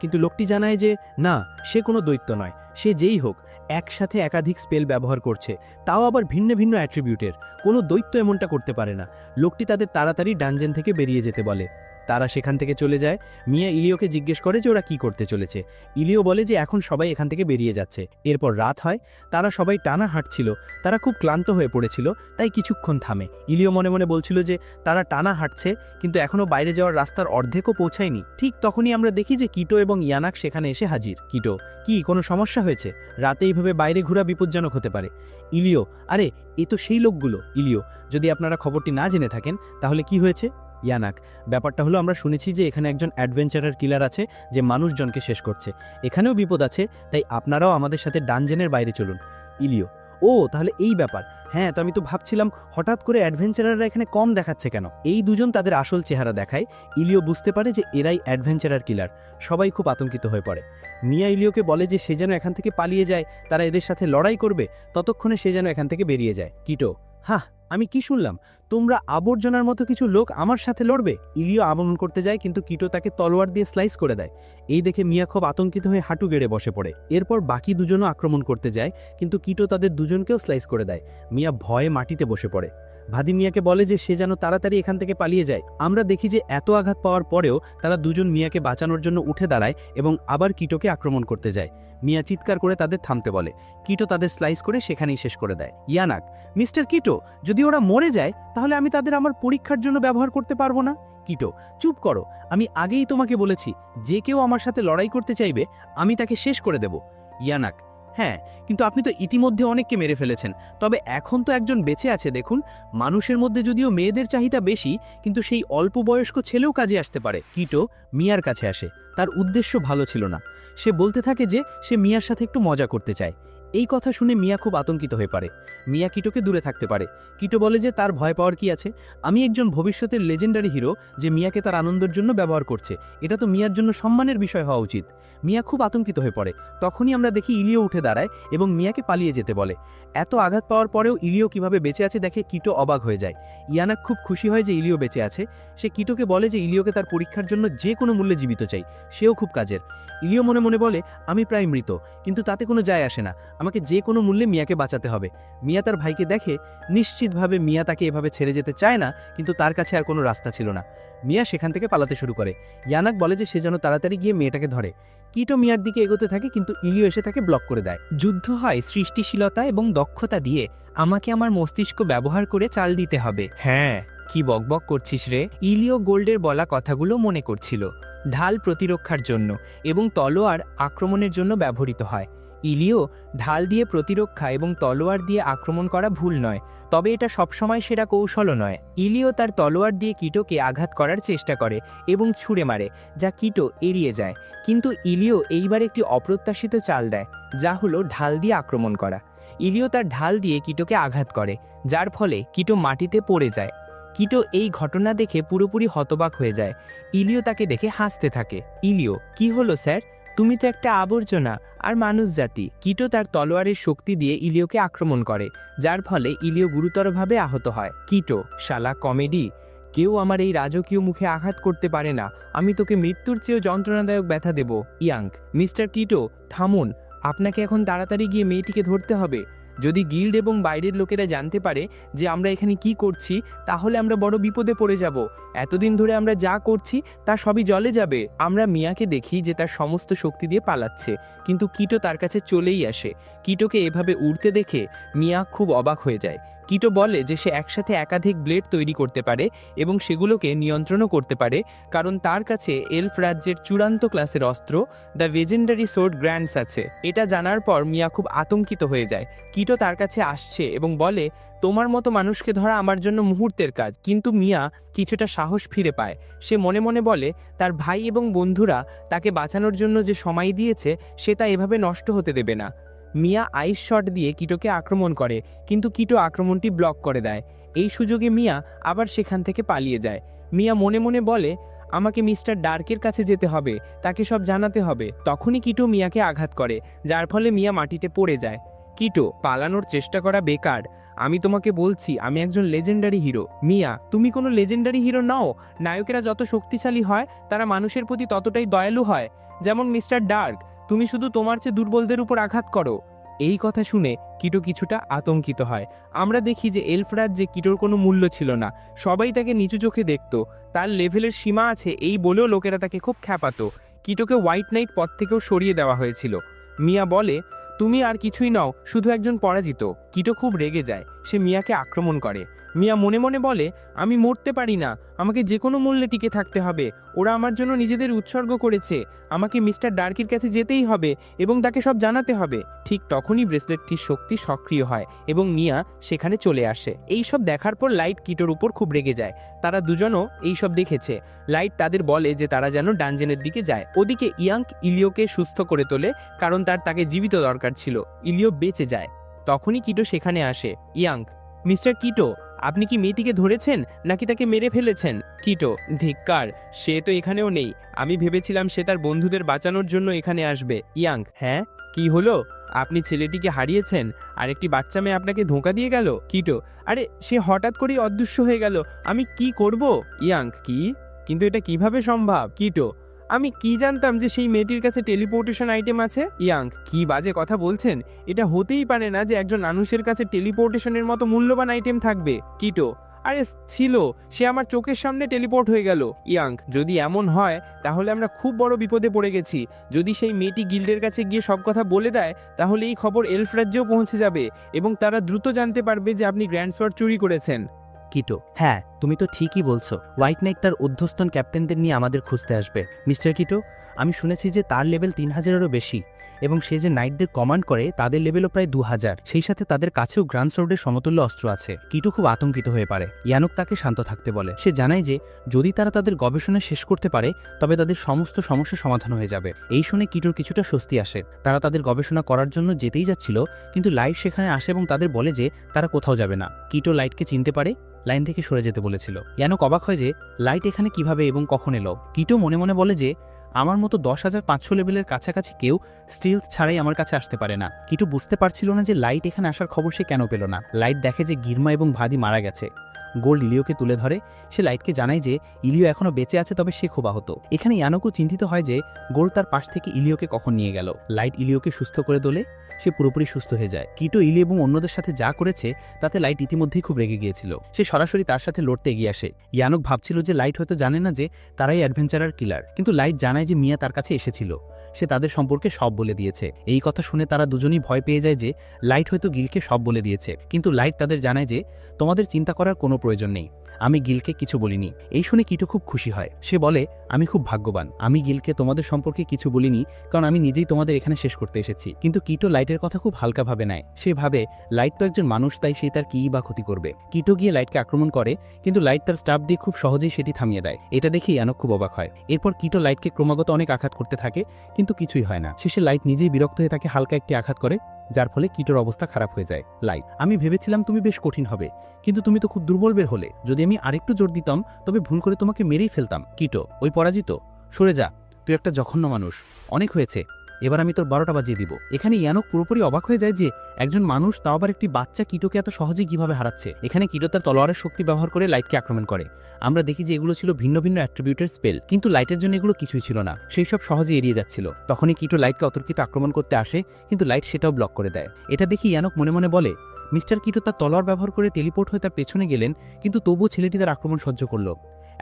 কিন্তু লোকটি জানায় যে না, সে কোনো দৈত্য নয়। সে যেই হোক, একসাথে একাধিক স্পেল ব্যবহার করছে, তাও আবার ভিন্ন ভিন্ন অ্যাট্রিবিউটের। কোনো দৈত্য এমনটা করতে পারে না। লোকটি তাদের তাড়াতাড়ি ডানজেন থেকে বেরিয়ে যেতে বলে। তারা সেখান থেকে চলে যায়। মিয়া ইলিওকে জিজ্ঞেস করে যে ওরা কি করতে চলেছে। ইলিও বলে যে এখন সবাই এখান থেকে বেরিয়ে যাচ্ছে। এরপর রাত হয়। তারা সবাই টানা হাঁটছিল। তারা খুব ক্লান্ত হয়ে পড়েছিল, তাই কিছুক্ষণ থামে। ইলিও মনে মনে বলছিল যে তারা টানা হাঁটছে, কিন্তু এখনও বাইরে যাওয়ার রাস্তার অর্ধেকও পৌঁছায়নি। ঠিক তখনই আমরা দেখি যে কিটো এবং ইয়ানাক সেখানে এসে হাজির। কিটো, কি কোনো সমস্যা হয়েছে? রাতে এইভাবে বাইরে ঘোরা বিপজ্জনক হতে পারে। ইলিও, আরে এ তো সেই লোকগুলো। ইলিও, যদি আপনারা খবরটি না জেনে থাকেন তাহলে কি হয়েছে? ইয়ানাক, ব্যাপারটা হলো আমরা শুনেছি যে এখানে একজন অ্যাডভেঞ্চারার কিলার আছে যে মানুষজনকে শেষ করছে। এখানেও বিপদ আছে, তাই আপনারাও আমাদের সাথে ডানজেনের বাইরে চলুন। ইলিও, ও তাহলে এই ব্যাপার। হ্যাঁ, তো আমি তো ভাবছিলাম হঠাৎ করে অ্যাডভেঞ্চারাররা এখানে কম দেখাচ্ছে কেন। এই দুজন তাদের আসল চেহারা দেখায়। ইলিও বুঝতে পারে যে এরাই অ্যাডভেঞ্চারার কিলার। সবাই খুব আতঙ্কিত হয়ে পড়ে। মিয়া ইলিওকে বলে যে সে যেন এখান থেকে পালিয়ে যায়, তারা এদের সাথে লড়াই করবে, ততক্ষণে সে যেন এখান থেকে বেরিয়ে যায়। কিটো, হ্যাঁ, আমি কি শুনলাম? তোমরা আবর্জনার মতো কিছু লোক আমার সাথে লড়বে? ইলিও আক্রমণ করতে যায়, কিন্তু কিটো তাকে তলোয়ার দিয়ে স্লাইস করে দেয়। এই দেখে মিয়া খুব আতঙ্কিত হয়ে হাঁটু গেড়ে বসে পড়ে। এরপর বাকি দুজনও আক্রমণ করতে যায়, কিন্তু কিটো তাদের দুজনকেও স্লাইস করে দেয়। মিয়া ভয়ে মাটিতে বসে পড়ে। ভাদি মিয়াকে বলে যে সে যেন তাড়াতাড়ি এখান থেকে পালিয়ে যায়। আমরা দেখি যে এত আঘাত পাওয়ার পরেও তারা দুজন মিয়াকে বাঁচানোর জন্য উঠে দাঁড়ায় এবং আবার কিটোকে আক্রমণ করতে যায়। মিয়া চিৎকার করে তাদের থামতে বলে। কিটো তাদের স্লাইস করে সেখানেই শেষ করে দেয়। ইয়ানাক, মিস্টার কিটো, যদি ওরা মরে যায় তাহলে আমি তাদের আমার পরীক্ষার জন্য ব্যবহার করতে পারবো না। কিটো, চুপ করো, আমি আগেই তোমাকে বলেছি যে কেউ আমার সাথে লড়াই করতে চাইবে আমি তাকে শেষ করে দেব। ইয়ানাক, হ্যাঁ, কিন্তু আপনি তো ইতিমধ্যে অনেককে মেরে ফেলেছেন। তবে এখন তো একজন বেঁচে আছে। দেখুন, মানুষের মধ্যে যদিও মেয়েদের চাহিদা বেশি, কিন্তু সেই অল্প বয়স্ক ছেলেও কাজে আসতে পারে। কিটো মিয়ার কাছে আসে। তার উদ্দেশ্য ভালো ছিল না। সে বলতে থাকে যে সে মিয়ার সাথে একটু মজা করতে চায়। এই কথা শুনে মিয়া খুব আতঙ্কিত হয়ে পড়ে। মিয়া কিটোকে দূরে থাকতে পারে। কিটো বলে যে তার ভয় পাওয়ার কি আছে, আমি একজন ভবিষ্যতের লেজেন্ডারি হিরো যে মিয়াকে তার আনন্দের জন্য ব্যবহার করছে। এটা তো মিয়ার জন্য সম্মানের বিষয় হওয়া উচিত। মিয়া খুব আতঙ্কিত হয়ে পড়ে। তখনই আমরা দেখি ইলিও উঠে দাঁড়ায় এবং মিয়াকে পালিয়ে যেতে বলে। এত আঘাত পাওয়ার পরেও ইলিও কিভাবে বেঁচে আছে দেখে কিটো অবাক হয়ে যায়। ইয়ানাক খুব খুশি হয় যে ইলিও বেঁচে আছে। সে কিটোকে বলে যে ইলিওকে তার পরীক্ষার জন্য যে কোনো মূল্যে জীবিত চাই। সেও খুব কাজের। ইলিও মনে মনে বলে, আমি প্রায় মৃত, কিন্তু তাতে কোনো যায় আসে না। আমাকে যে কোনো মূল্যে মিয়াকে বাঁচাতে হবে। মিয়া তার ভাইকে দেখে, নিশ্চিতভাবে মিয়া তাকে এভাবে ছেড়ে যেতে চায় না, কিন্তু তার কাছে আর কোনো রাস্তা ছিল না। মিয়া সেখান থেকে পালাতে শুরু করে। ইয়ানাক বলে যে সে যেন তাড়াতাড়ি গিয়ে মেয়েটাকে ধরে। কিটো মিয়ার দিকে এগোতে থাকে, কিন্তু ইলিও এসে তাকে ব্লক করে দেয়। যুদ্ধ হয় সৃষ্টিশীলতা এবং দক্ষতা দিয়ে। আমাকে আমার মস্তিষ্ক ব্যবহার করে চাল দিতে হবে। হ্যাঁ, কি বকবক করছিস রে? ইলিও গোল্ডের বলা কথাগুলো মনে করছিল। ঢাল প্রতিরক্ষার জন্য এবং তলোয়ার আক্রমণের জন্য ব্যবহৃত হয়। ইলিও ঢাল দিয়ে প্রতিরক্ষা এবং তলোয়ার দিয়ে আক্রমণ করা ভুল নয়, তবে এটা সবসময় সেরা কৌশলও নয়। ইলিও তার তলোয়ার দিয়ে কিটোকে আঘাত করার চেষ্টা করে এবং ছুঁড়ে মারে, যা কিটো এড়িয়ে যায়। কিন্তু ইলিও এইবার একটি অপ্রত্যাশিত চাল দেয়, যা হলো ঢাল দিয়ে আক্রমণ করা। ইলিও তার ঢাল দিয়ে কিটোকে আঘাত করে, যার ফলে কিটো মাটিতে পড়ে যায়। কিটো এই ঘটনা দেখে পুরোপুরি হতবাক হয়ে যায়। ইলিও তাকে দেখে হাসতে থাকে। ইলিও, কি হলো স্যার? তুমি তো একটা আবর্জনা আর মানুষ জাতি। কিটো তার তলোয়ারের শক্তি দিয়ে ইলিওকে আক্রমণ করে, যার ফলে ইলিও গুরুতরভাবে আহত হয়। কিটো, শালা কমেডি! কেউ আমার এই রাজকীয় মুখে আঘাত করতে পারে না। আমি তোকে মৃত্যুর চেয়েও যন্ত্রণাদায়ক ব্যথা দেব। ইয়াঙ্ক, মিস্টার কিটো, থামুন। আপনাকে এখন তাড়াতাড়ি গিয়ে মেয়েটিকে ধরতে হবে। যদি গিল্ড এবং বাইরের লোকেরা জানতে পারে যে আমরা এখানে কি করছি, তাহলে আমরা বড় বিপদে পড়ে যাব। এতদিন ধরে আমরা যা করছি তা সবই জলে যাবে। আমরা মিয়াকে দেখি যে তার সমস্ত শক্তি দিয়ে পালাচ্ছে, কিন্তু কিটো তার কাছে চলেই আসে। কিটোকে এভাবে উড়তে দেখে মিয়া খুব অবাক হয়ে যায়। কিটো বলে যে সে একসাথে একাধিক ব্লেড তৈরি করতে পারে এবং সেগুলোকে নিয়ন্ত্রণও করতে পারে, কারণ তার কাছে এলফ রাজ্যের চূড়ান্ত ক্লাসের অস্ত্র দ্য লেজেন্ডারি সোর্ড গ্র্যান্ডস আছে। এটা জানার পর মিয়া খুব আতঙ্কিত হয়ে যায়। কিটো তার কাছে আসছে এবং বলে, তোমার মতো মানুষকে ধরা আমার জন্য মুহূর্তের কাজ। কিন্তু মিয়া কিছুটা সাহস ফিরে পায়। সে মনে মনে বলে, তার ভাই এবং বন্ধুরা তাকে বাঁচানোর জন্য যে সময় দিয়েছে সে তা এভাবে নষ্ট হতে দেবে না। মিয়া আইস শট দিয়ে কিটোকে আক্রমণ করে, কিন্তু কিটো আক্রমণটি ব্লক করে দেয়। এই সুযোগে মিয়া আবার সেখান থেকে পালিয়ে যায়। মিয়া মনে মনে বলে, আমাকে মিস্টার ডার্কের কাছে যেতে হবে, তাকে সব জানাতে হবে। তখনই কিটো মিয়াকে আঘাত করে, যার ফলে মিয়া মাটিতে পড়ে যায়। কিটো, পালানোর চেষ্টা করা বেকার। আমি তোমাকে বলছি, আমি একজন লেজেন্ডারি হিরো। মিয়া, তুমি কোনো লেজেন্ডারি হিরো নও। নায়কেরা যত শক্তিশালী হয় তারা মানুষের প্রতি ততটাই দয়ালু হয়, যেমন মিস্টার ডার্ক। তুমি শুধু তোমার চেয়ে দুর্বলদের উপর আঘাত করো। এই কথা শুনে কিটো কিছুটা আতঙ্কিত হয়। আমরা দেখি যে এলফ রাজ্যে কিটোর কোনো মূল্য ছিল না। সবাই তাকে নিচু চোখে দেখত। তার লেভেলের সীমা আছে এই বলেও লোকেরা তাকে খুব খ্যাপাতো। কিটোকে হোয়াইট নাইট পদ থেকেও সরিয়ে দেওয়া হয়েছিল। মিয়া বলে, তুমি আর কিছুই নও, শুধু একজন পরাজিত। কিটো খুব রেগে যায়। সে মিয়াকে আক্রমণ করে। মিয়া মনে মনে বলে, আমি মরতে পারি না, আমাকে যে কোনো মূল্যে টিকে থাকতে হবে। ওরা আমার জন্য নিজেদের উৎসর্গ করেছে। আমাকে মিস্টার ডার্কের কাছে যেতেই হবে এবং তাকে সব জানাতে হবে। ঠিক তখনই ব্রেসলেটটির শক্তি সক্রিয় হয় এবং মিয়া সেখানে চলে আসে। এইসব দেখার পর লাইট কিটোর উপর খুব রেগে যায়। তারা দুজনও এইসব দেখেছে। লাইট তাদের বলে যে তারা যেন ডানজেনের দিকে যায়। ওদিকে ইয়াঙ্ক ইলিওকে সুস্থ করে তোলে, কারণ তাকে জীবিত দরকার ছিল। ইলিও বেঁচে যায়। তখনই কিটো সেখানে আসে। ইয়াঙ্ক, মিস্টার কিটো, আপনি কি মেয়েটিকে ধরেছেন নাকি তাকে মেরে ফেলেছেন? কিটো, ধিক্কার, সে তো এখানেও নেই। আমি ভেবেছিলাম সে তার বন্ধুদের বাঁচানোর জন্য এখানে আসবে। ইয়াঙ্ক, হ্যাঁ, কি হলো? আপনি ছেলেটিকে হারিয়েছেন আর একটি বাচ্চা মেয়ে আপনাকে ধোঁকা দিয়ে গেল? কিটো, আরে সে হঠাৎ করেই অদৃশ্য হয়ে গেল। আমি কি করব? ইয়াঙ্ক, কি? কিন্তু এটা কিভাবে সম্ভব? কিটো, আমি কি জানতাম যে সেই মেয়েটির কাছে টেলিপোর্টেশন আইটেম আছে? ইয়াঙ্ক, কি বাজে কথা বলছেন? এটা হতেই পারে না যে একজন মানুষের কাছে টেলিপোর্টেশনের মতো মূল্যবান আইটেম থাকবে। কিটো, আরে ছিল, সে আমার চোখের সামনে টেলিপোর্ট হয়ে গেল। ইয়াঙ্ক, যদি এমন হয় তাহলে আমরা খুব বড় বিপদে পড়ে গেছি। যদি সেই মেয়েটি গিল্ডের কাছে গিয়ে সব কথা বলে দেয়, তাহলে এই খবর এলফ রাজ্যেও পৌঁছে যাবে এবং তারা দ্রুত জানতে পারবে যে আপনি গ্র্যান্ড সোয়ার্ড চুরি করেছেন। কিটো, হ্যাঁ, তুমি তো ঠিকই বলছো। হোয়াইট নাইট তার অধ্যস্তন ক্যাপ্টেনদের নিয়ে আমাদের খুঁজতে আসবে। মিস্টার কিটো, আমি শুনেছি যে তার লেভেল 3000-এরও বেশি এবং সে যে নাইটদের কমান্ড করে তাদের লেভেলও প্রায় 2000। সেই সাথে তাদের কাছেও গ্র্যান্ড সোর্ডের সমতুল্য অস্ত্র আছে। কিটো খুব আতঙ্কিত হয়ে পারে। ইয়ানুক তাকে শান্ত থাকতে বলে। সে জানায় যে যদি তারা তাদের গবেষণা শেষ করতে পারে তবে তাদের সমস্ত সমস্যার সমাধান হয়ে যাবে। এই শুনে কিটোর কিছুটা স্বস্তি আসে। তারা তাদের গবেষণা করার জন্য যেতেই যাচ্ছিল, কিন্তু লাইট সেখানে আসে এবং তাদের বলে যে তারা কোথাও যাবে না। কিটো লাইটকে চিনতে পারে, লাইন থেকে সরে যেতে বলেছিল। ইয়ানুক অবাক হয় যে লাইট এখানে কিভাবে এবং কখন এলো। কিটো মনে মনে বলে যে আমার মতো 10,500 লেভেলের কাছাকাছি কেউ স্টিলথ ছাড়াই আমার কাছে আসতে পারে না। কিটো বুঝতে পারছিল না যে লাইট এখানে আসার খবর সে কেন পেল না। লাইট দেখে যে গিরমা এবং ভাদি মারা গেছে। গোল্ড ইলিওকে তুলে ধরে। সে লাইটকে জানায় যে ইলিও এখনও বেঁচে আছে, তবে সে খুব আহত। এখানে ইয়ানোকু চিন্তিত হয় যে গোল্ড তার পাশ থেকে ইলিওকে কখন নিয়ে গেল। লাইট ইলিওকে সুস্থ করে তোলে, সে পুরোপুরি সুস্থ হয়ে যায়। কিটো ইলি এবং অন্যদের সাথে যা করেছে তাতে লাইট ইতিমধ্যেই খুব রেগে গিয়েছিল। সে সরাসরি তার সাথে লড়তে এগিয়ে আসে। ইয়ানোক ভাবছিল যে লাইট হয়তো জানে না যে তারাই অ্যাডভেঞ্চারার কিলার, কিন্তু লাইট জানায় যে মিয়া তার কাছে এসেছিল। সে তাদের সম্পর্কে সব বলে দিয়েছে। এই কথা শুনে তারা দুজনেই ভয় পেয়ে যায় যে লাইট হয়তো গিলকে সব বলে দিয়েছে। কিন্তু লাইট তাদের জানায় যে তোমাদের চিন্তা করার কোনো প্রয়োজন নেই, আমি গিলকে কিছু বলিনি। এই শুনে কিটো খুব খুশি হয়। সে বলে, আমি খুব ভাগ্যবান, আমি গিলকে তোমাদের সম্পর্কে কিছু বলিনি, কারণ আমি নিজেই তোমাদের এখানে শেষ করতে এসেছি। কিন্তু কিটো লাইটের কথা খুব হালকাভাবে নেয়। সে ভাবে লাইট তো একজন মানুষ, তাই সে তার কী বা ক্ষতি করবে। কিটো গিয়ে লাইটকে আক্রমণ করে, কিন্তু লাইট তার স্টাফ দিয়ে খুব সহজেই সেটি থামিয়ে দেয়। এটা দেখে ইয়ানোক খুব অবাক হয়। এরপর কিটো লাইটকে ক্রমাগত অনেক আঘাত করতে থাকে, কিন্তু কিছুই হয় না। শেষে লাইট নিজেই বিরক্ত হয়ে তাকে হালকা একটি আঘাত করে, যার ফলে কিটোর অবস্থা খারাপ হয়ে যায়। লাইট, আমি ভেবেছিলাম তুমি বেশ কঠিন হবে, কিন্তু তুমি তো খুব দুর্বল বের হলে। যদি আমি আরেকটু জোর দিতাম তবে ভুল করে তোমাকে মেরেই ফেলতাম। কিটো, ওই পরাজিত, সরে যা, তুই একটা জঘন্য মানুষ, অনেক হয়েছে, এবার আমি তোর 12টা বাজিয়ে দিব। এখানে ইয়ানোক পুরোপুরি অবাক হয়ে যায় যে একজন মানুষ, তাও আবার একটি বাচ্চা, কিটোকে এত সহজেই কিভাবে হারাচ্ছে। এখানে কিটো তার তলোয়ারের শক্তি ব্যবহার করে লাইটকে আক্রমণ করে। আমরা দেখি যে এগুলো ছিল ভিন্ন ভিন্ন অ্যাট্রিবিউটের স্পেল, কিন্তু লাইটের জন্য এগুলো কিছুই ছিল না। সেই সব সহজে এড়িয়ে যাচ্ছিল। তখনই কিটো লাইটকে অতর্কিত আক্রমণ করতে আসে, কিন্তু লাইট সেটাও ব্লক করে দেয়। এটা দেখি ইয়ানোক মনে মনে বলে, মিস্টার কিটো তার তলোয়ার ব্যবহার করে টেলিপোর্ট হয়ে তার পেছনে গেলেন, কিন্তু তবুও ছেলেটি তার আক্রমণ সহ্য করল।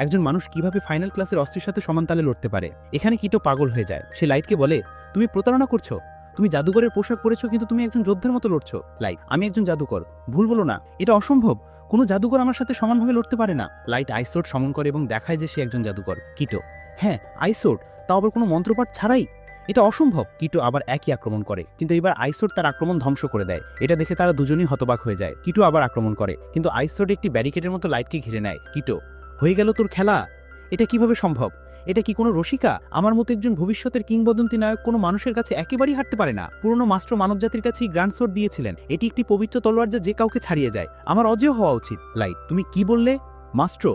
একজন মানুষ কিভাবে ফাইনাল ক্লাসের অস্ত্রের সাথে সমান তালে লড়তে পারে। এখানে কিটো পাগল হয়ে যায়। সে লাইটকে বলে, তুমি প্রতারণা করছো, তুমি জাদুকরের পোশাক পরেছো, কিন্তু তুমি একজন যোদ্ধার মতো লড়ছো। লাইট, আমি একজন জাদুকর, ভুল বলো না, এটা অসম্ভব, কোনো জাদুকর আমার সাথে সমানভাবে লড়তে পারে না। লাইট আইসোর্ড সমন করে এবং দেখায় যে সে একজন জাদুকর। কিটো, হ্যাঁ আইসোর্ড, তাও আবার কোনো মন্ত্রপাঠ ছাড়াই, এটা অসম্ভব। কিটো আবার একই আক্রমণ করে, কিন্তু এবার আইসোর্ড তার আক্রমণ ধ্বংস করে দেয়। এটা দেখে তারা দুজনেই হতবাক হয়ে যায়। কিটো আবার আক্রমণ করে, কিন্তু আইসোর্ড একটি ব্যারিকেডের মতো লাইটকে ঘিরে নেয়। কিটো, হয়ে গেল তোর খেলা, এটা কিভাবে সম্ভব? এটা কি কোনো রসিকা? আমার মতো একজন ভবিষ্যতের কিংবদন্তি নায়ক কোনো মানুষের কাছে একেবারেই হারতে পারে না। পুরনো মাস্টার মানবজাতির কাছেই গ্র্যান্ড সোর্ড দিয়েছিলেন। এটি একটি পবিত্র তলোয়ার যা যে কাউকে ছাড়িয়ে যায়। আমার অজেয় হওয়া উচিত। লাইট, তুমি কি বললে? মাস্ট্রো?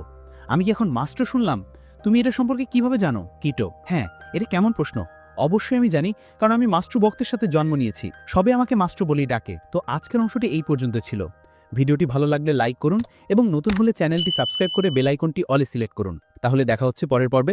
আমি কি এখন মাস্ট্রো শুনলাম? তুমি এটা সম্পর্কে কিভাবে জানো? কিটো, হ্যাঁ, এটা কেমন প্রশ্ন? অবশ্যই আমি জানি, কারণ আমি মাস্ট্রো বক্তের সাথে জন্ম নিয়েছি। সবে আমাকে মাস্ট্রো বলেই ডাকে। তো আজকের অংশটি এই পর্যন্ত ছিল। ভিডিওটি ভালো লাগলে লাইক করুন এবং নতুন হলে চ্যানেলটি সাবস্ক্রাইব করে বেল আইকনটি অলে সিলেক্ট করুন। তাহলে দেখা হচ্ছে পরের পর্বে।